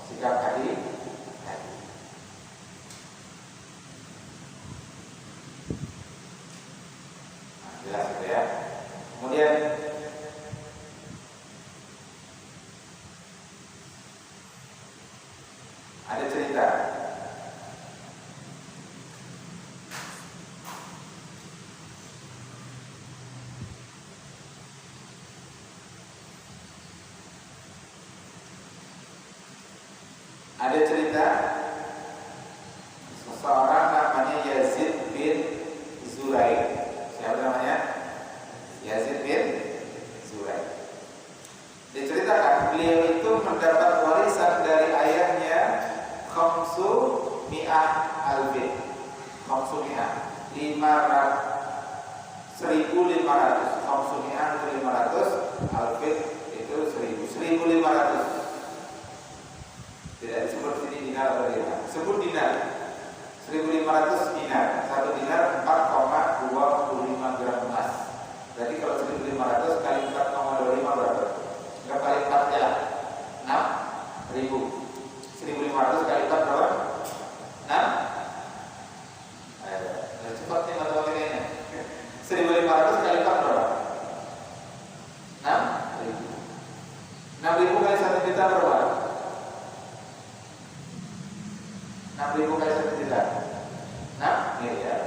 sikap hati. Nah, jelas itu ya. Kemudian ada cerita. Ada cerita seseorang namanya Yazid bin Zuraik. Siapa namanya? Yazid bin Zuraik. Diceritakan beliau itu mendapat warisan dari ayahnya khamsu mi'ah alfin. Khamsu mi'ah 1.500. Khamsu mi'ah itu 500, alfin itu 1.500. Tidak disebut sini dinar atau dirham. Sebut dinar. 1.500 dinar. 1 dinar 4,25 gram emas. Berarti kalau 1.500 kali 4,25 berapa? Enggak kali 4 aja lah. 6.000. 1.500 kali 4 berapa? 6. Cepat nih matematikanya. 1.500 kali 4 berapa? 6.000. 6.000 kali 1 juta berapa? 6.000 kali 1 juta 6 miliar.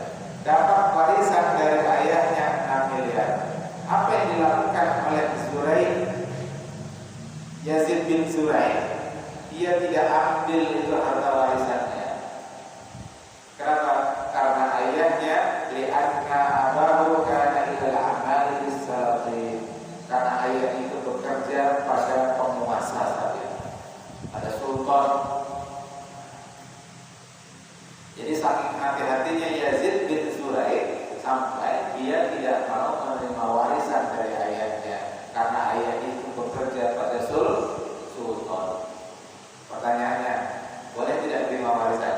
Dapat warisan dari ayahnya 6 miliar. Apa yang dilakukan oleh Zurai, Yazid bin Zurai? Dia tidak ambil itu harta warisannya. Kenapa? Karena ayahnya li'anna abahu kana ilal amali bis-salatin. Karena ayah itu bekerja pada penguasa saja. Ada sultan. Jadi saking hati-hatinya Yazid bin Zurai sampai dia tidak mau menerima warisan dari ayahnya karena ayah itu bekerja pada sultan. Pertanyaannya, boleh tidak terima warisan?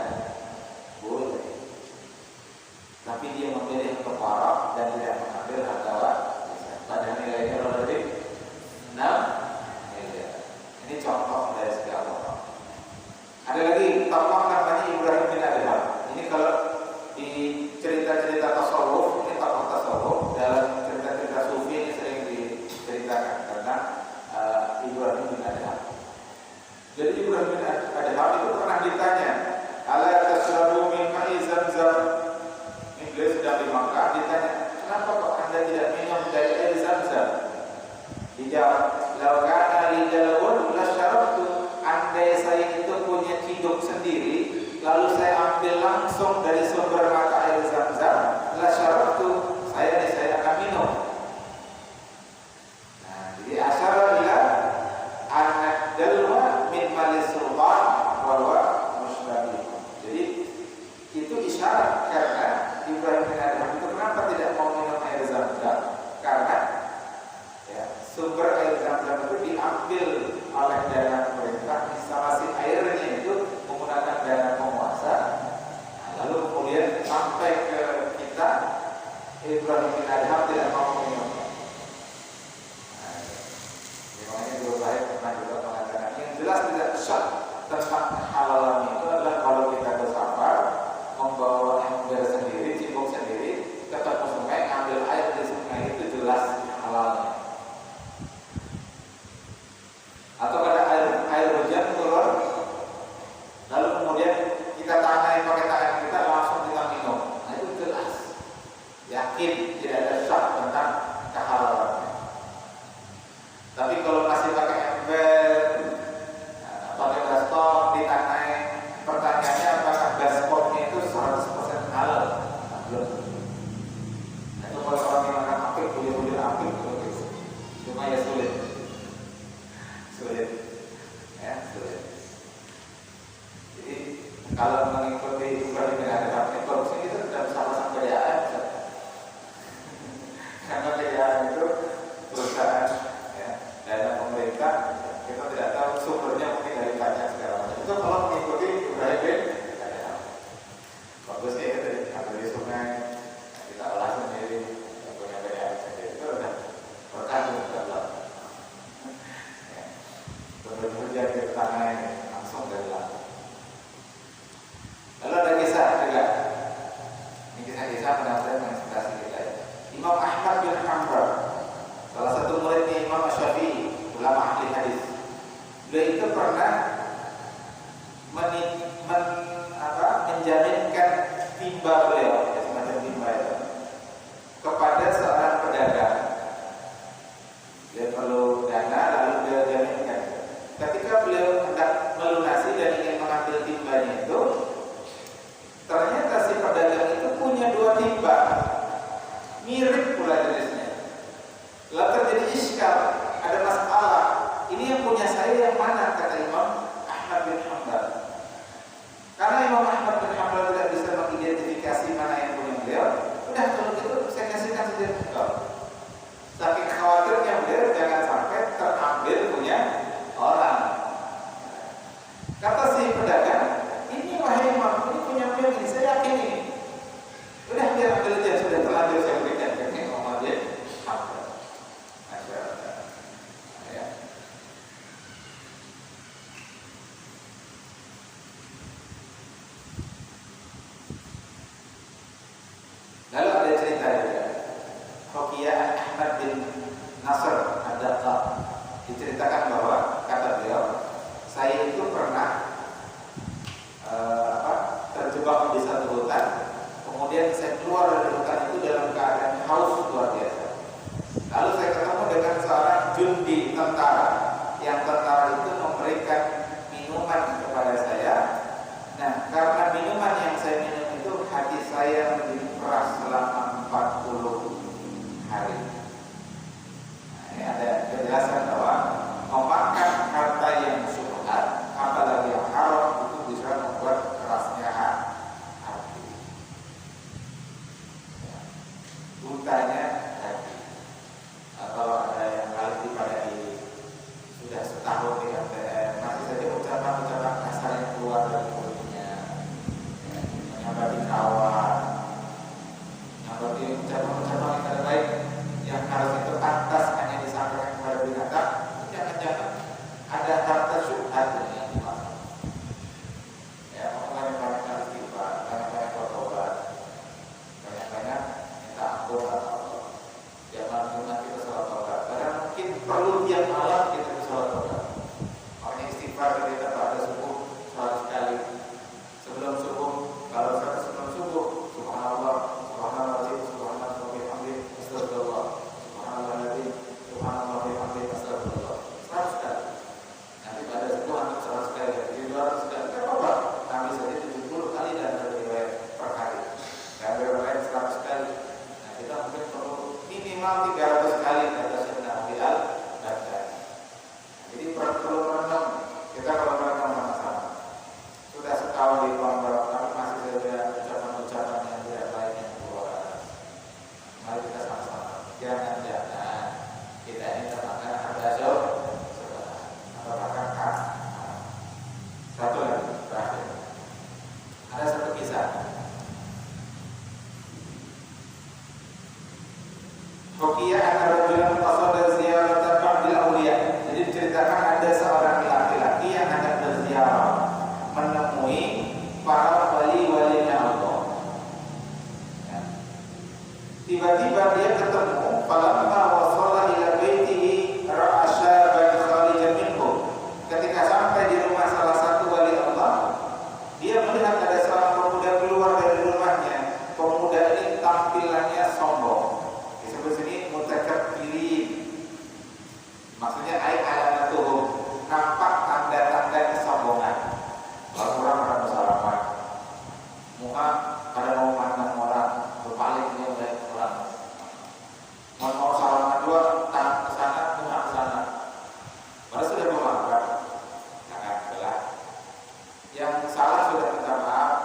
Boleh. Tapi dia memilih untuk parah dan tidak mengambil harta warisan. Padahal nilainya lebih 6 miliar. Ini contoh dari segala orang. Ada lagi tokoh namanya Ibrahim bin Adham. Ini kalau di cerita-cerita tasawuf, ini tokoh tasawuf. Dalam cerita-cerita sufi ini sering diceritakan tentang Ibrahim bin Adham. Jadi Ibrahim bin Adham itu pernah ditanya, ala tasrabu min ma'i Zamzam. Ini beliau sedang di Makkah, ditanya, kenapa kok anda tidak minum dari air Zamzam? Dijawab, lau kana li dalawun la syarabtu. Andai saya itu punya ciduk sendiri, lalu saya ambil langsung dari sumber mata air Zamzam, la syarabtu, saya akan minum. Nah, jadi asyara ila anak dalwa min malis sultan wa mustabih. Jadi itu isyarat karena Ibrahim bin Adham itu kenapa tidak mau minum air Zamzam? Karena sumber air Zamzam itu diambil oleh dana pemerintah, instalasi airnya itu menggunakan dana penguasa. Lalu kemudian sampai ke kita, Ibrahim bin Adham tidak mau minum. Makanya dulu saya pernah juga mengatakan yang jelas tidak sah tentang halalan itu adalah kalau kita bersafar membawa ember sendiri, cibuk sendiri, ketemu sungai, ambil air di sungai itu jelas halalnya. Atau ada air hujan turun, lalu kemudian kita tanai pakai tangan kita langsung kita minum. Nah itu jelas, yakin tidak ada syak tentang kehalalannya. Tapi kalau masih pakai ember, pakai baskom ditanai, pertanyaannya apakah baskomnya itu 100% halal? Nah, belum. Nah, itu kalau orang yang makan apik, bulir-bulir apik, cuma ya sulit. Ya, sulit. Jadi kalau mengikuti Ibrahim bin Adham korupsi itu tidak sama-sama PDAM, karena PDAM itu perusahaan ya, dana pemerintah, kita tidak tahu sumbernya mungkin dari pajak segala macam. Itu kalau mengikuti Ibrahim bin Adham, bagusnya itu dari sungai kita olah sendiri, yang punya PDAM sendiri itu udah berkandung dalam. Bekerja di tanah langsung dari laut. Lalu ada kisah juga. Ini kisah-kisah benar-benar menginspirasi kita. Imam Ahmad bin Hanbal, salah satu muridnya Imam Syafi'i, ulama ahli hadis. Beliau itu pernah menjaminkan timba beliau, semacam timba itu, kepada seorang pedagang. Dia perlu dana, lalu dia jaminkan. Ketika beliau hendak melunasi dan ingin mengambil timbanya itu, ternyata si pedagang itu punya 2 timba, mirip pula jenisnya. Lalu terjadi iskal, ada masalah. Ini yang punya saya yang mana? Kata Imam Ahmad bin Hanbal. Karena Imam Ahmad bin Hanbal tidak bisa mengidentifikasi ada cerita juga. Hokiah Ahmad bin Nasr Ad-Daqqaq diceritakan bahwa kata beliau, saya itu pernah terjebak di satu hutan. Kemudian saya keluar dari hutan itu dalam keadaan haus luar biasa. Lalu saya ketemu dengan seorang jundi tentara, yang tentara itu memberikan minuman kepada saya. Nah, karena minuman yang saya minum itu, hati saya menjadi keras selama 40 hari. Nah, ini ada penjelasan bahwa memakan harta yang syubhat, apalagi yang haram, itu bisa membuat kerasnya hati. Butanya hati. Kalau ada yang kali pada ini sudah setahun di MTN, masih saja ucapan-ucapan kasar yang keluar dari mulutnya, menyambatin kawan, menyambatin ucapan-ucapan yang tidak baik yang harus itu pantas hanya disampaikan kepada binatang. Jangan-jangan ada harta syubhat yang dimaksud. Ya, banyak-banyak kali istighfar, banyak-banyak bertobat, banyak-banyak minta ampun atau jangan cuma kita salat tobat. Karena mungkin perlu tiap malam kita salat tobat. Makanya istighfar kita pada subuh 100 kali. Sebelum subuh, kalau satu sebelum subuh, subhanallah, subhanallah, subhanallah, subhanallah, astagfirullah, subhanallah, subhanallah, astagfirullah. 100 kali. Nanti pada subuh hampir 100 kali, jadi 200 kali. Tidak apa-apa. Kami saja 70 kali dan riwayat per hari. Dan riwayat 100 kali. Nah, kita mungkin perlu minimal 300 kali kata Sayyidina Bilal baca. Jadi perlu merenung. Kita kalau merenung sama-sama. Sudah setahun di pondok, tapi masih saja ucapan-ucapan yang tidak baik yang keluar. Mari kita sama-sama. Jangan-jangan kita ini termakan harta syubhat atau makan hak. Satu lagi terakhir. Ada satu kisah. Hokiah ar-rajulan qasada ziyarata ba'dil awliya. Jadi diceritakan ada seorang laki-laki yang hendak berziarah menemui para wali-walinya Allah. Ya. Tiba-tiba dia ketemu, falamma wasala ila baitihi ra'a syaban kharijan minhu. Ketika sampai di rumah salah satu wali Allah, dia melihat ada seorang pemuda keluar dari rumahnya. Pemuda ini tampilannya sombong. Disebut sini mutakabbirin. Maksudnya ai alamatuhum, nampak tanda-tanda kesombongan. Kalau orang pada bersalaman, muka pada mau pandang orang, berpaling dia melihat orang. Mau salaman dua, tangan ke sana, muka ke sana. Padahal sudah memaafkan, jangan belah. Yang salah sudah minta maaf,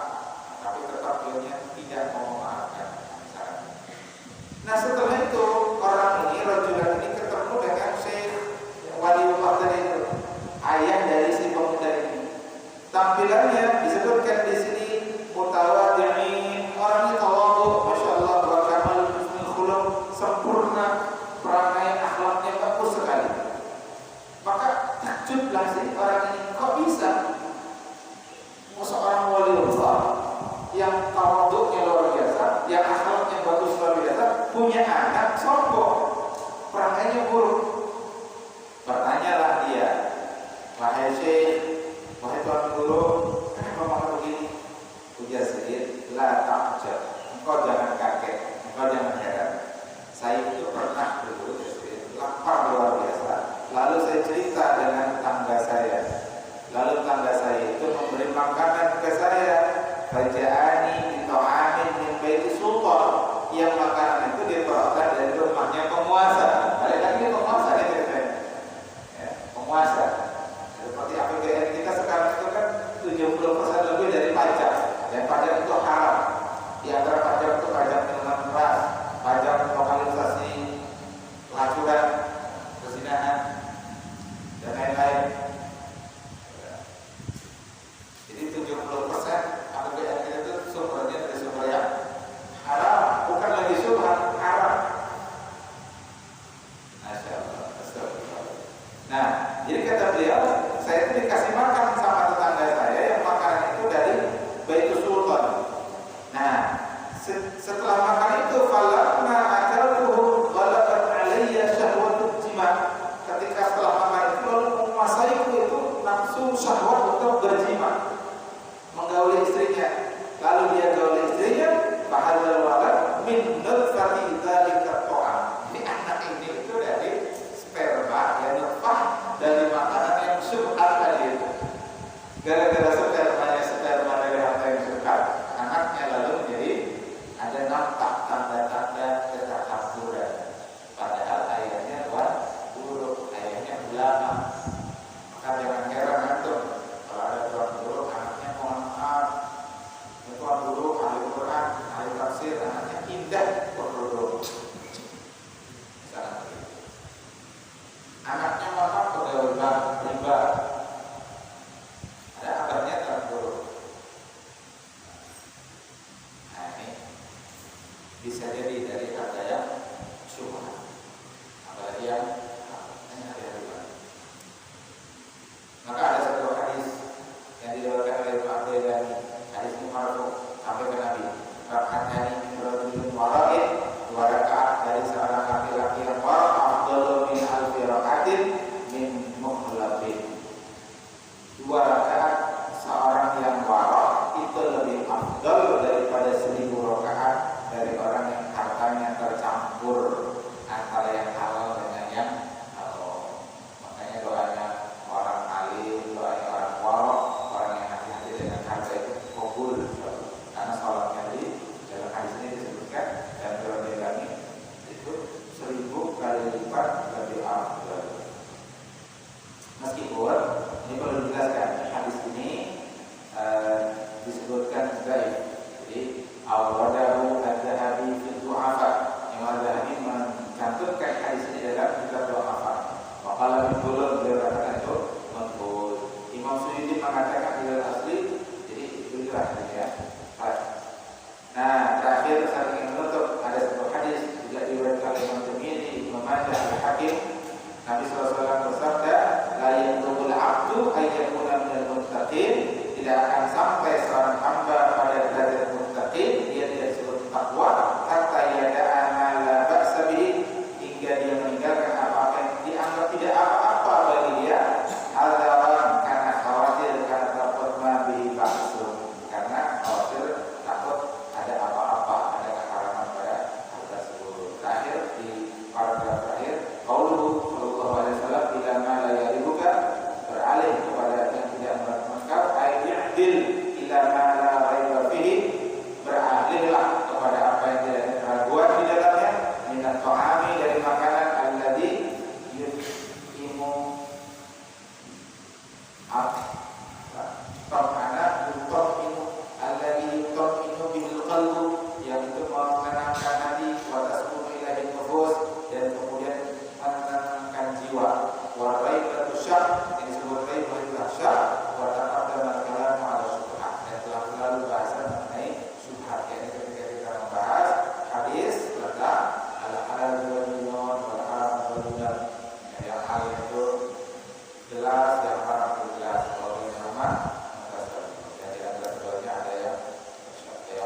tapi tetap dia tidak mau memaafkan. Nah, setelah itu orang ini, rajulan ini ketemu dengan Syekh Waliullah tadi itu, ayah dari si pemuda ini. Tampilannya disebutkan di sini mutawadhi'in, orangnya tawadhu, masyaallah, wa kamal husnul khuluq, sempurna perangai, akhlaknya bagus sekali. Maka takjublah si orang ini, kok bisa seorang waliullah yang tawadhu'nya luar biasa, yang akhlaknya bagus luar biasa, punya anak sombong, perangainya buruk. Bertanyalah dia, wahai Syekh, wahai tuan guru, kenapa malah begini? Ujar sedikit, la ta'jab, engkau jangan kaget, engkau jangan heran. Saya itu pernah dulu lapar luar biasa. Lalu saya cerita dengan tangga saya. Lalu tangga saya itu memberi makanan ke saya. Faja'ani bita'amin min baiti sultan. Yang makanan itu diperoleh dari rumahnya penguasa. Balik lagi penguasa nih ceritanya. Ya, penguasa. Seperti APBN kita sekarang itu kan 70% lebih dari pajak. Dan pajak itu haram. Di antara pajak itu pajak minuman keras, pajak lokalisasi pelacuran, perzinahan, dan lain-lain. Jadi 70% APBN kita itu sumbernya dari sumber yang haram, bukan lagi syubhat. bisa jadi dari harta yang syubhat, apalagi yang hari-hari. Maka ada satu hadis yang diriwayatkan oleh Ibnu Abdullah, hadis ini marfu sampai ke Nabi. Rakatani rajulun wara'in, 2 rakaat dari seorang laki-laki yang wara' afdalu min alfi rakaatin min mukhlafin. 2 rakaat seorang yang wara' itu lebih afdal daripada 1000 rakaat dari orang yang hartanya tercampur antara yang halal dengan yang haram. Makanya doanya orang alim, doanya orang wara', orang yang hati-hati dengan harta itu kabul. Karena sholatnya di dalam hadis ini disebutkan dan berbeda itu 1000 kali lipat lebih afdal. Meskipun ini perlu dijelaskan, hadis ini disebutkan dhaif. Jadi awradahu adz-Dzahabi fi du'afa. Imam Dzahabi mencantumkan hadis ini dalam kitab du'afa. Maqala min bulugh, beliau katakan itu maqbul. Imam Suyuti mengatakan ilal asli, jadi itu jelas ya. Nah, terakhir saat ingin menutup ada satu hadis juga diriwayatkan oleh Imam Tirmidzi, Imam Majah, Al-Hakim. Nabi SAW bersabda, la yanzurul 'abdu ayyakuna minal muttaqin. Tidak akan sampai seorang hamba pada derajat muttaqin, dia tidak disebut takwa, hatta yada'a ma la ba'sa bihi, hingga dia meninggalkan apa-apa yang dianggap tidak apa-apa bagi dia, adaran karena khawatir, karena takut ma bihi ba'sun, karena khawatir takut ada apa-apa, ada keharaman pada hal tersebut. Terakhir di paragraf terakhir, qauluhu sallallahu alaihi wasallam, ila ma la yaribuka, beralih kepada yang tidak memberatkan, ayyadil ila ma la raiba fihi, beralihlah kepada apa yang tidak ada keraguan di dalamnya, minat ta'ami, dari makanan alladzi yut'imu ta'ana yut'imu alladzi yut'imu bil qalbi, yang itu menenangkan hati, wa tasqulu ilahi nufus, dan kemudian menenangkan jiwa. Wa raibatu syarr, ini disebut raibatu syarr, wa taqaddama kalamu ala syubhat, dan telah lalu bahasan mengenai syubhat. Ini ketika kita membahas hadis tentang al-halal wal haram wal haram wal mudah, yang hal itu jelas, yang haram itu jelas. Kalau ini nama mutasabih, dan di antara keduanya ada yang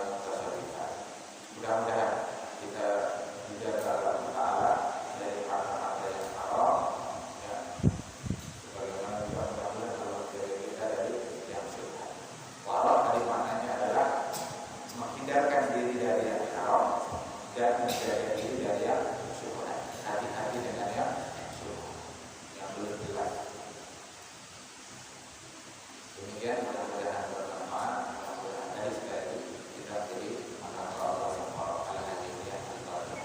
mutasabihah. Mudah-mudahan kita dijaga Allah Ta'ala dari harta-harta yang haram, ya. Sebagaimana juga mudah-mudahan Allah menjaga kita dari yang syubhat. Wara' tadi maknanya adalah menghindarkan diri dari yang haram dan menjaga diri dari yang syubhat. Hati-hati dengan yang syubhat, yang belum jelas. Demikian, mudah-mudahan bermanfaat. Mudah-mudahan dari sekali kita beri makan Allah SWT ala hadis yang al-Fatihah.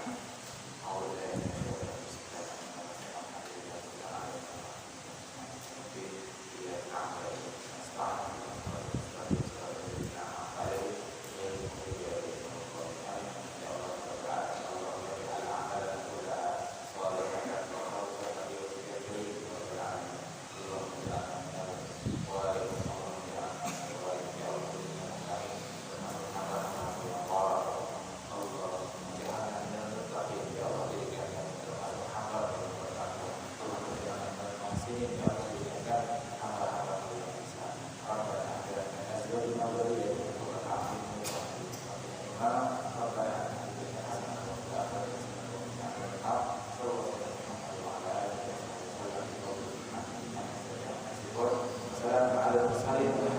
Assalamualaikum warahmatullahi wabarakatuh.